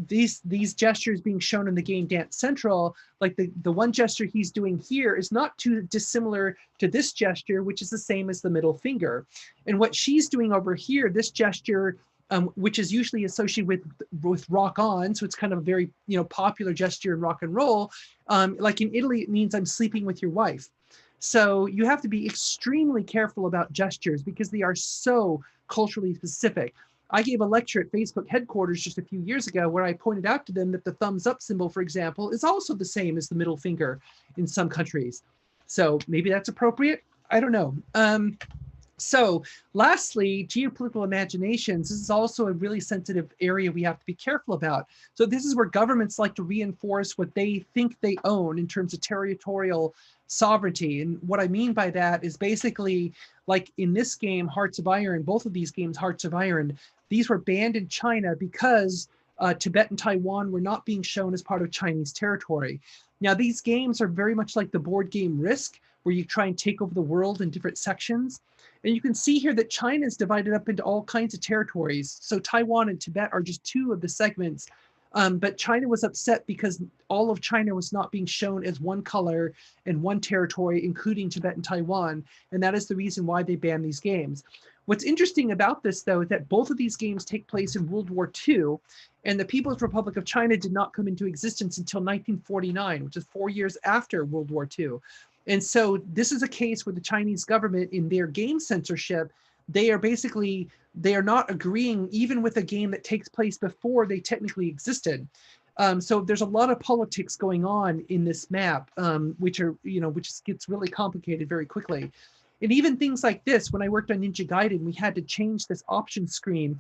these gestures being shown in the game Dance Central, like the one gesture he's doing here is not too dissimilar to this gesture, which is the same as the middle finger. And what she's doing over here, this gesture, which is usually associated with rock on, so it's kind of a very popular gesture in rock and roll. Like in Italy, it means I'm sleeping with your wife. So you have to be extremely careful about gestures because they are so culturally specific. I gave a lecture at Facebook headquarters just a few years ago where I pointed out to them that the thumbs up symbol, for example, is also the same as the middle finger in some countries. So maybe that's appropriate. I don't know. So lastly, geopolitical imaginations. This is also a really sensitive area we have to be careful about. So this is where governments like to reinforce what they think they own in terms of territorial sovereignty. And what I mean by that is basically, like in this game, Hearts of Iron, both of these games, Hearts of Iron, these were banned in China because Tibet and Taiwan were not being shown as part of Chinese territory. Now, these games are very much like the board game Risk, where you try and take over the world in different sections. And you can see here that China is divided up into all kinds of territories. So Taiwan and Tibet are just two of the segments. But China was upset because all of China was not being shown as one color and one territory, including Tibet and Taiwan. And that is the reason why they banned these games. What's interesting about this, though, is that both of these games take place in World War II, and the People's Republic of China did not come into existence until 1949, which is 4 years after World War II. And so this is a case where the Chinese government, in their game censorship, they are not agreeing even with a game that takes place before they technically existed. So there's a lot of politics going on in this map, which gets really complicated very quickly. And even things like this, when I worked on Ninja Gaiden, we had to change this option screen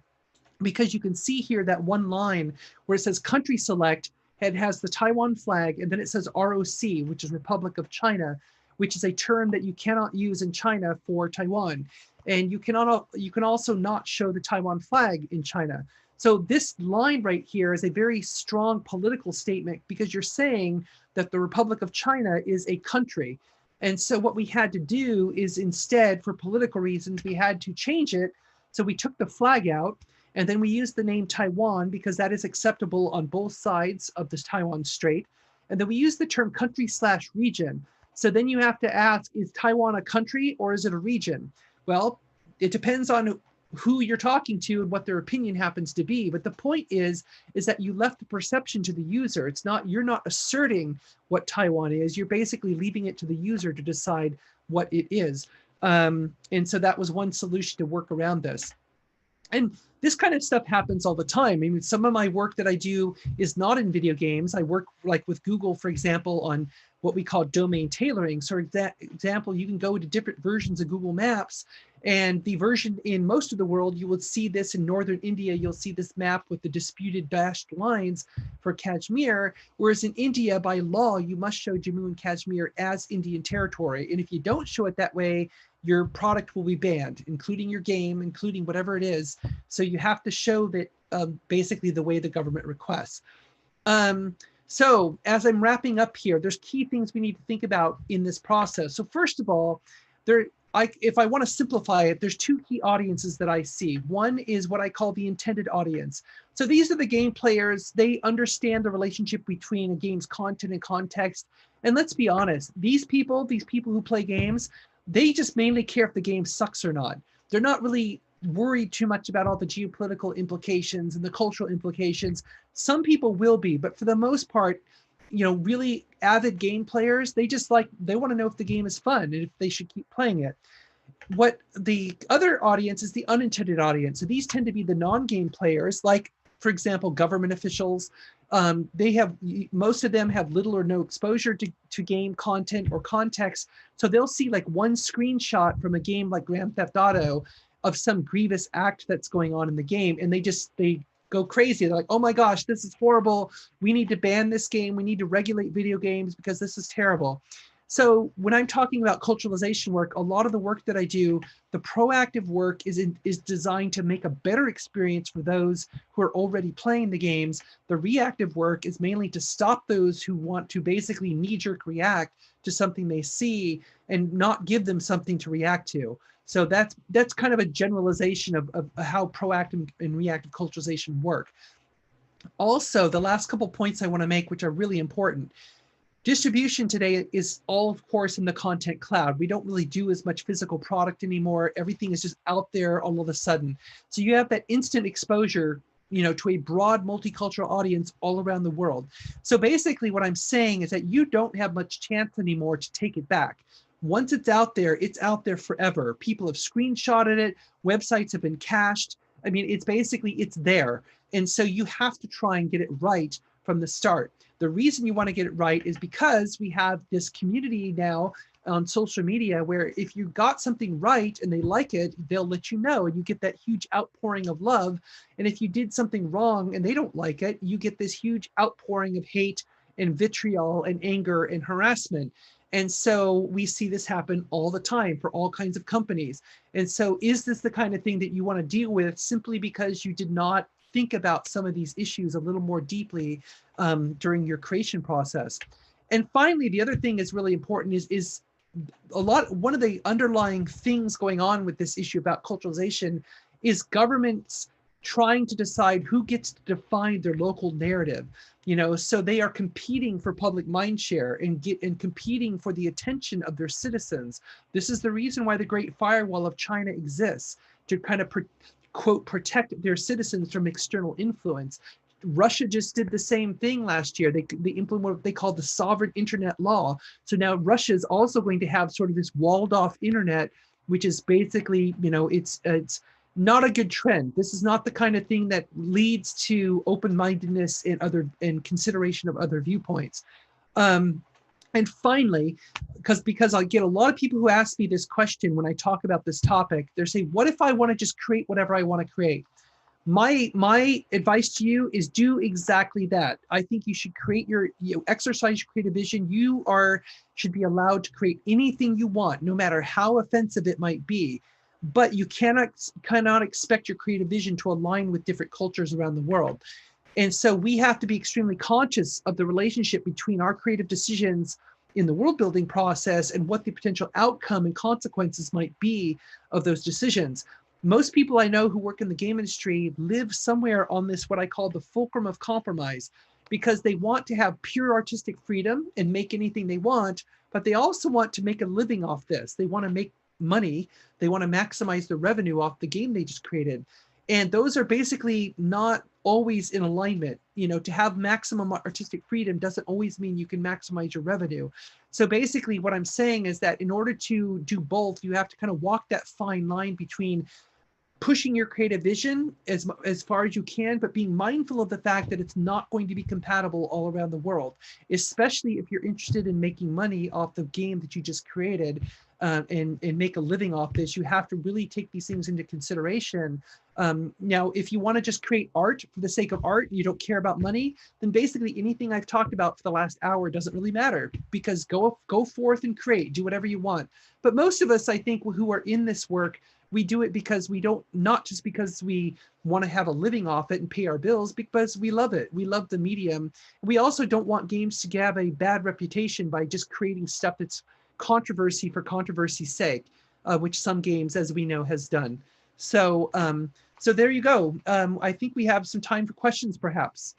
because you can see here that one line where it says country select, it has the Taiwan flag, and then it says ROC, which is Republic of China, which is a term that you cannot use in China for Taiwan. And you can also not show the Taiwan flag in China. So this line right here is a very strong political statement, because you're saying that the Republic of China is a country. And so what we had to do is, instead, for political reasons, we had to change it. So we took the flag out, and then we used the name Taiwan because that is acceptable on both sides of the Taiwan Strait. And then we used the term country/region. So then you have to ask, is Taiwan a country or is it a region? Well, it depends on who you're talking to and what their opinion happens to be. But the point is that you left the perception to the user. It's not, you're not asserting what Taiwan is. You're basically leaving it to the user to decide what it is. And so that was one solution to work around this. And this kind of stuff happens all the time. I mean, some of my work that I do is not in video games. I work like with Google, for example, on what we call domain tailoring. So example, you can go to different versions of Google Maps, and the version in most of the world, you will see this in northern India, you'll see this map with the disputed dashed lines for Kashmir, whereas in India, by law, you must show Jammu and Kashmir as Indian territory. And if you don't show it that way, your product will be banned, including your game, including whatever it is. So you have to show that basically the way the government requests. So as I'm wrapping up here, there's key things we need to think about in this process. So first of all, if I want to simplify it, there's two key audiences that I see. One is what I call the intended audience. So these are the game players. They understand the relationship between a game's content and context. And let's be honest, these people who play games, they just mainly care if the game sucks or not. They're not really worried too much about all the geopolitical implications and the cultural implications. Some people will be, but for the most part, you know, really avid game players, they want to know if the game is fun and if they should keep playing it. What the other audience is the unintended audience. So these tend to be the non-game players, like, for example, government officials. Most of them have little or no exposure to game content or context. So they'll see like one screenshot from a game like Grand Theft Auto of some grievous act that's going on in the game, and they go crazy. They're like, oh my gosh, this is horrible. We need to ban this game. We need to regulate video games because this is terrible. So when I'm talking about culturalization work, a lot of the work that I do, the proactive work is designed to make a better experience for those who are already playing the games. The reactive work is mainly to stop those who want to basically knee-jerk react to something they see and not give them something to react to. So that's kind of a generalization of how proactive and reactive culturalization work. Also, the last couple points I want to make, which are really important. Distribution today is all, of course, in the content cloud. We don't really do as much physical product anymore. Everything is just out there all of a sudden. So you have that instant exposure, you know, to a broad multicultural audience all around the world. So basically what I'm saying is that you don't have much chance anymore to take it back. Once it's out there forever. People have screenshotted it. Websites have been cached. I mean, it's there. And so you have to try and get it right from the start. The reason you want to get it right is because we have this community now on social media where if you got something right and they like it, they'll let you know, and you get that huge outpouring of love. And if you did something wrong and they don't like it, you get this huge outpouring of hate and vitriol and anger and harassment. And so we see this happen all the time for all kinds of companies. And so is this the kind of thing that you want to deal with simply because you did not think about some of these issues a little more deeply during your creation process? And finally, the other thing is really important is one of the underlying things going on with this issue about culturalization is governments trying to decide who gets to define their local narrative. You know, so they are competing for public mindshare and competing for the attention of their citizens. This is the reason why the Great Firewall of China exists, to kind of quote, protect their citizens from external influence. Russia just did the same thing last year. They implemented what they call the sovereign internet law. So now Russia is also going to have sort of this walled off internet, which is basically, you know, it's not a good trend. This is not the kind of thing that leads to open-mindedness and consideration of other viewpoints. And finally, because I get a lot of people who ask me this question when I talk about this topic, they're saying, what if I want to just create whatever I want to create? My advice to you is do exactly that. I think you should create exercise your creative vision. Should be allowed to create anything you want, no matter how offensive it might be. But you cannot expect your creative vision to align with different cultures around the world. And so we have to be extremely conscious of the relationship between our creative decisions in the world building process and what the potential outcome and consequences might be of those decisions. Most people I know who work in the game industry live somewhere on this, what I call the fulcrum of compromise, because they want to have pure artistic freedom and make anything they want, but they also want to make a living off this. They want to make money. They want to maximize the revenue off the game they just created. And those are basically not always in alignment. To have maximum artistic freedom doesn't always mean you can maximize your revenue. So basically what I'm saying is that in order to do both, you have to kind of walk that fine line between pushing your creative vision as far as you can, but being mindful of the fact that it's not going to be compatible all around the world, especially if you're interested in making money off the game that you just created and make a living off this. You have to really take these things into consideration. Now, if you want to just create art for the sake of art, you don't care about money, then basically anything I've talked about for the last hour doesn't really matter, because go forth and create, do whatever you want. But most of us, I think, who are in this work, we do it because not just because we want to have a living off it and pay our bills, because we love it. We love the medium. We also don't want games to have a bad reputation by just creating stuff that's controversy for controversy's sake, which some games, as we know, has done. So, so there you go. I think we have some time for questions, perhaps.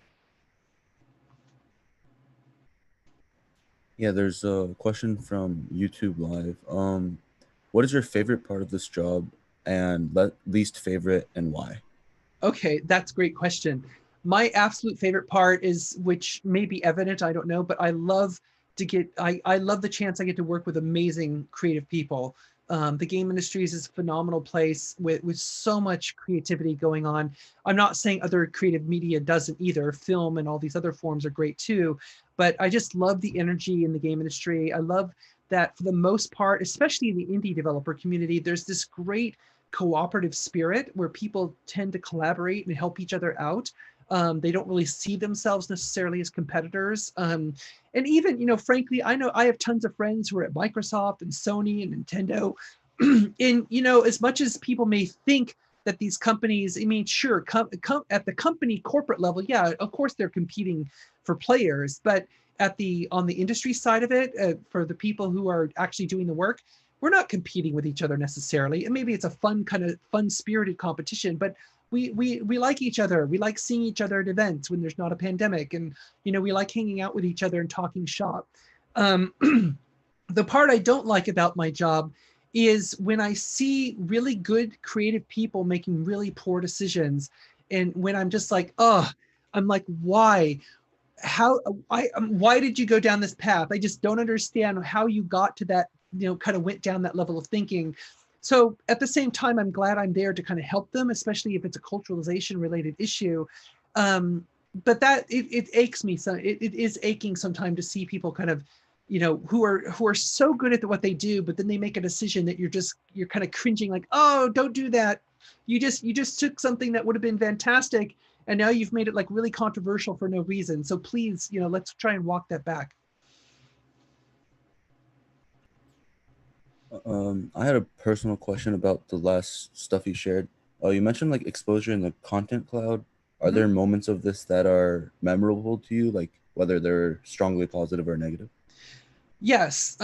Yeah, there's a question from YouTube Live. What is your favorite part of this job and least favorite, and why? Okay, that's a great question. My absolute favorite part is, which may be evident, I don't know, but I love the chance I get to work with amazing creative people. The game industry is a phenomenal place with so much creativity going on. I'm not saying other creative media doesn't either. Film and all these other forms are great too, but I just love the energy in the game industry. I love that for the most part, especially in the indie developer community, there's this great cooperative spirit where people tend to collaborate and help each other out. They don't really see themselves necessarily as competitors. And even, frankly, I know I have tons of friends who are at Microsoft and Sony and Nintendo. And, as much as people may think that these companies, I mean, sure, at the company corporate level, yeah, of course they're competing for players, but on the industry side of it, for the people who are actually doing the work, we're not competing with each other necessarily. And maybe it's a fun spirited competition, but we like each other. We like seeing each other at events when there's not a pandemic, and we like hanging out with each other and talking shop. The part I don't like about my job is when I see really good creative people making really poor decisions, and when I'm just like, I'm like, why did you go down this path? I just don't understand how you got to that, kind of went down that level of thinking. So at the same time, I'm glad I'm there to kind of help them, especially if it's a culturalization related issue. But that it aches me. So it is aching sometimes to see people kind of, who are so good at what they do, but then they make a decision that you're kind of cringing, like, oh, don't do that. You just took something that would have been fantastic, and now you've made it like really controversial for no reason. So please, let's try and walk that back. I had a personal question about the last stuff you shared. You mentioned like exposure in the content cloud. Are there moments of this that are memorable to you, like whether they're strongly positive or negative? Yes.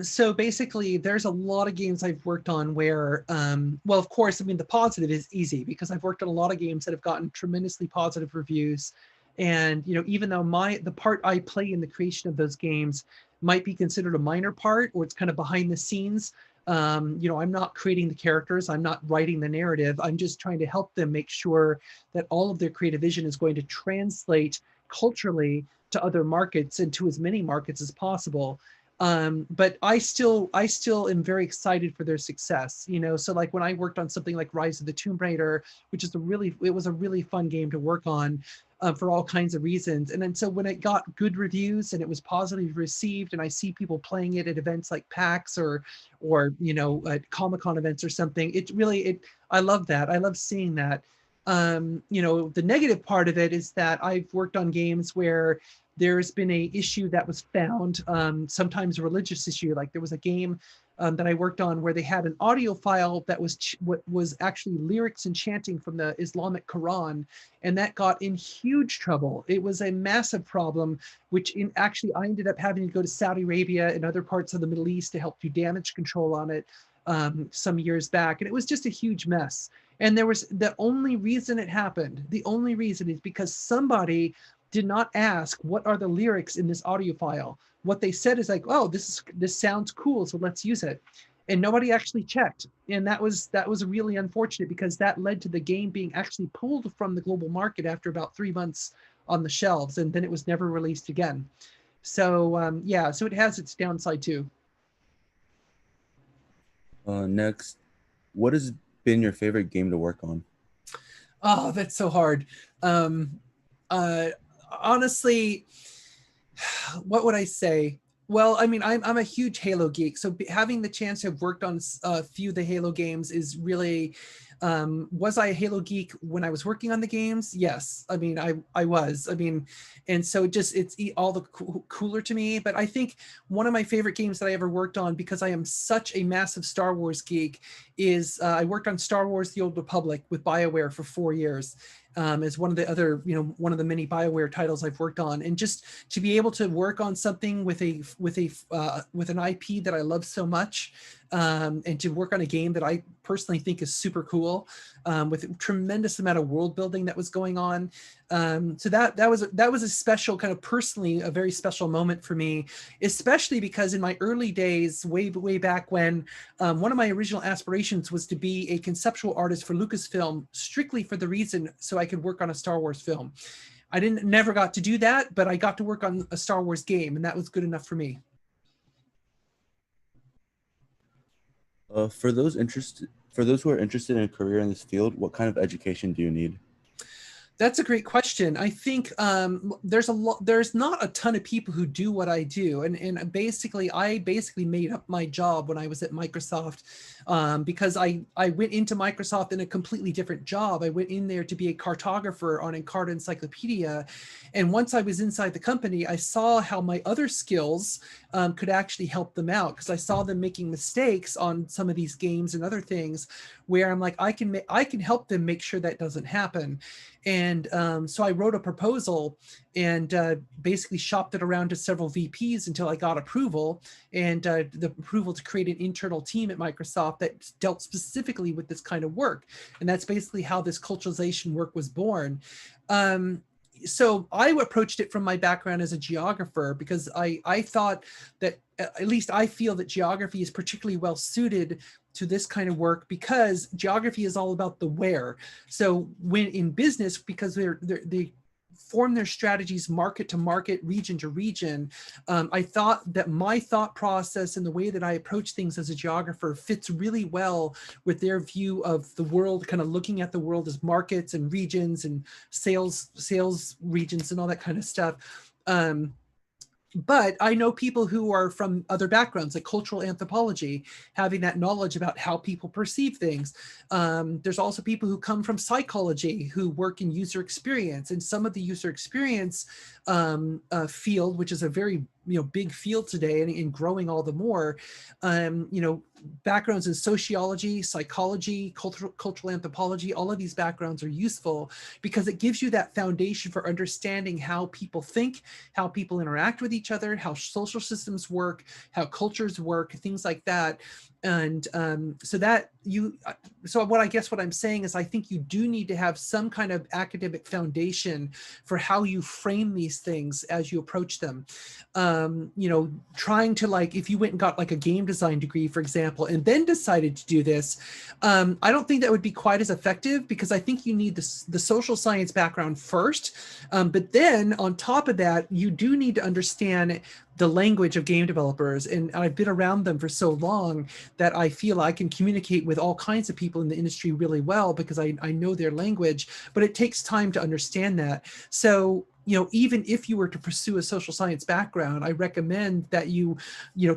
So basically, there's a lot of games I've worked on where, well, of course, I mean, the positive is easy because I've worked on a lot of games that have gotten tremendously positive reviews. And, even though the part I play in the creation of those games might be considered a minor part, or it's kind of behind the scenes, I'm not creating the characters, I'm not writing the narrative, I'm just trying to help them make sure that all of their creative vision is going to translate culturally to other markets and to as many markets as possible. But I still am very excited for their success, so like when I worked on something like Rise of the Tomb Raider, which is it was a really fun game to work on for all kinds of reasons. And then so when it got good reviews and it was positively received, and I see people playing it at events like PAX or at Comic-Con events or something, I love that. I love seeing that. You know, the negative part of it is that I've worked on games where there's been a issue that was found, sometimes a religious issue. Like there was a game that I worked on where they had an audio file that was actually lyrics and chanting from the Islamic Quran, and that got in huge trouble. It was a massive problem, which actually I ended up having to go to Saudi Arabia and other parts of the Middle East to help do damage control on it some years back, and it was just a huge mess. And there was the only reason it happened. The only reason is because somebody did not ask what are the lyrics in this audio file. What they said is like, oh, this sounds cool, so let's use it. And nobody actually checked. And that was really unfortunate because that led to the game being actually pulled from the global market after about 3 months on the shelves, and then it was never released again. So yeah, so it has its downside too. Next, what has been your favorite game to work on? Oh, that's so hard. Honestly, what would I say? Well, I mean, I'm a huge Halo geek, so having the chance to have worked on a few of the Halo games is really, was I a Halo geek when I was working on the games? Yes, I mean, I was. I mean, and so it's all the cooler to me. But I think one of my favorite games that I ever worked on, because I am such a massive Star Wars geek, is I worked on Star Wars: The Old Republic with BioWare for 4 years. As one of the other, you know, one of the many BioWare titles I've worked on, and just to be able to work on something with an IP that I love so much, and to work on a game that I personally think is super cool, with a tremendous amount of world building that was going on. So that was a special kind of personally a very special moment for me, especially because in my early days, way back when, one of my original aspirations was to be a conceptual artist for Lucasfilm, strictly for the reason so I could work on a Star Wars film. I never got to do that, but I got to work on a Star Wars game, and that was good enough for me. For those who are interested in a career in this field, what kind of education do you need? That's a great question. I think there's not a ton of people who do what I do, and I basically made up my job when I was at Microsoft, because I went into Microsoft in a completely different job. I went in there to be a cartographer on Encarta Encyclopedia, and once I was inside the company, I saw how my other skills could actually help them out, because I saw them making mistakes on some of these games and other things, where I'm like, I can help them make sure that doesn't happen. And so I wrote a proposal and basically shopped it around to several VPs until I got approval, and the approval to create an internal team at Microsoft that dealt specifically with this kind of work. And that's basically how this culturalization work was born. So I approached it from my background as a geographer, because I thought that, at least I feel that geography is particularly well suited to this kind of work, because geography is all about the where. So when in business, because they form their strategies market to market, region to region, I thought that my thought process and the way that I approach things as a geographer fits really well with their view of the world, kind of looking at the world as markets and regions and sales regions and all that kind of stuff. But I know people who are from other backgrounds, like cultural anthropology, having that knowledge about how people perceive things. There's also people who come from psychology who work in user experience, and some of the user experience field, which is a very big field today and growing all the more, backgrounds in sociology, psychology, cultural anthropology, all of these backgrounds are useful because it gives you that foundation for understanding how people think, how people interact with each other, how social systems work, how cultures work, things like that. And so what I'm saying is I think you do need to have some kind of academic foundation for how you frame these things as you approach them. Trying to, like, if you went and got like a game design degree, for example, and then decided to do this, I don't think that would be quite as effective, because I think you need the social science background first. But then on top of that, you do need to understand the language of game developers. And I've been around them for so long that I feel I can communicate with all kinds of people in the industry really well because I know their language, but it takes time to understand that. So even if you were to pursue a social science background, I recommend that you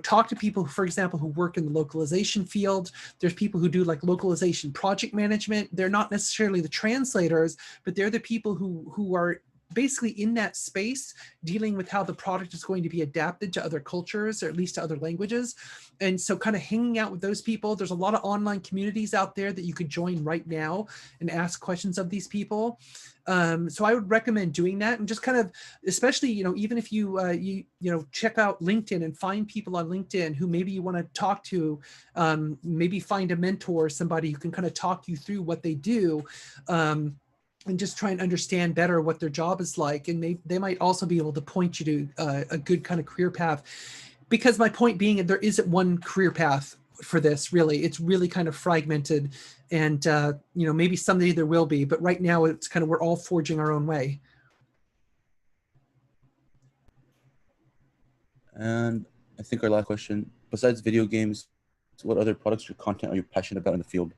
talk to people, for example, who work in the localization field. There's people who do like localization project management. They're not necessarily the translators, but they're the people who are basically in that space dealing with how the product is going to be adapted to other cultures, or at least to other languages. And so kind of hanging out with those people, there's a lot of online communities out there that you could join right now and ask questions of these people. So I would recommend doing that, and just kind of, especially, even if you check out LinkedIn and find people on LinkedIn who maybe you want to talk to, maybe find a mentor, somebody who can kind of talk you through what they do, and just try and understand better what their job is like. And they might also be able to point you to a good kind of career path. Because my point being, there isn't one career path for this, really. It's really kind of fragmented, and maybe someday there will be, but right now it's kind of, we're all forging our own way. And I think our last question, besides video games, what other products or content are you passionate about in the field?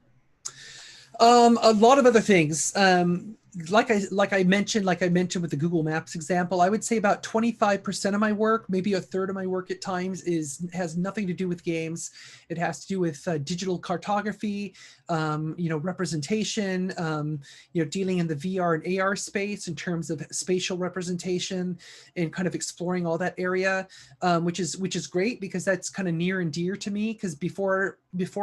A lot of other things. Like I mentioned with the Google Maps example, I would say about 25% of my work, maybe a third of my work at times, has nothing to do with games. It has to do with digital cartography, representation, dealing in the VR and AR space in terms of spatial representation, and kind of exploring all that area, which is great, because that's kind of near and dear to me. Because before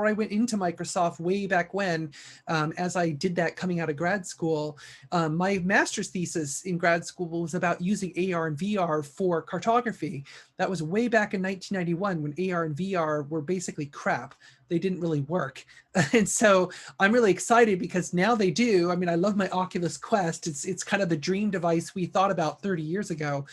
I went into Microsoft way back when, as I did that coming out of grad school, my master's thesis in grad school was about using AR and VR for cartography. That was way back in 1991, when AR and VR were basically crap. They didn't really work. And so I'm really excited, because now they do. I mean, I love my Oculus Quest. It's kind of the dream device we thought about 30 years ago.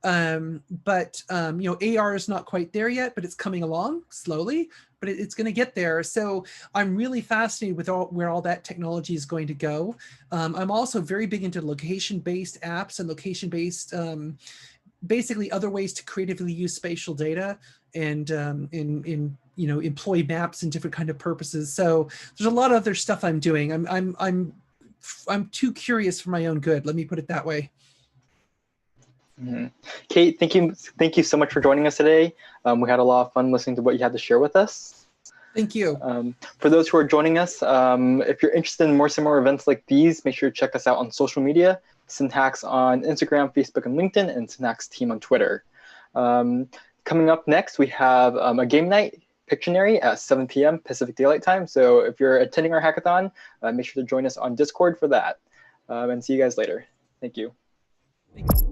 But AR is not quite there yet, but it's coming along slowly, but it's going to get there. So I'm really fascinated with where all that technology is going to go. I'm also very big into location-based apps and location-based, basically other ways to creatively use spatial data and employ maps and different kind of purposes. So there's a lot of other stuff I'm doing. I'm too curious for my own good. Let me put it that way. Mm-hmm. Kate, thank you so much for joining us today. We had a lot of fun listening to what you had to share with us. Thank you. For those who are joining us, if you're interested in more similar events like these, make sure to check us out on social media, synHacks on Instagram, Facebook, and LinkedIn, and synHacks team on Twitter. Coming up next, we have a game night, Pictionary, at 7 p.m. Pacific Daylight Time. So if you're attending our hackathon, make sure to join us on Discord for that. And see you guys later. Thank you. Thank you.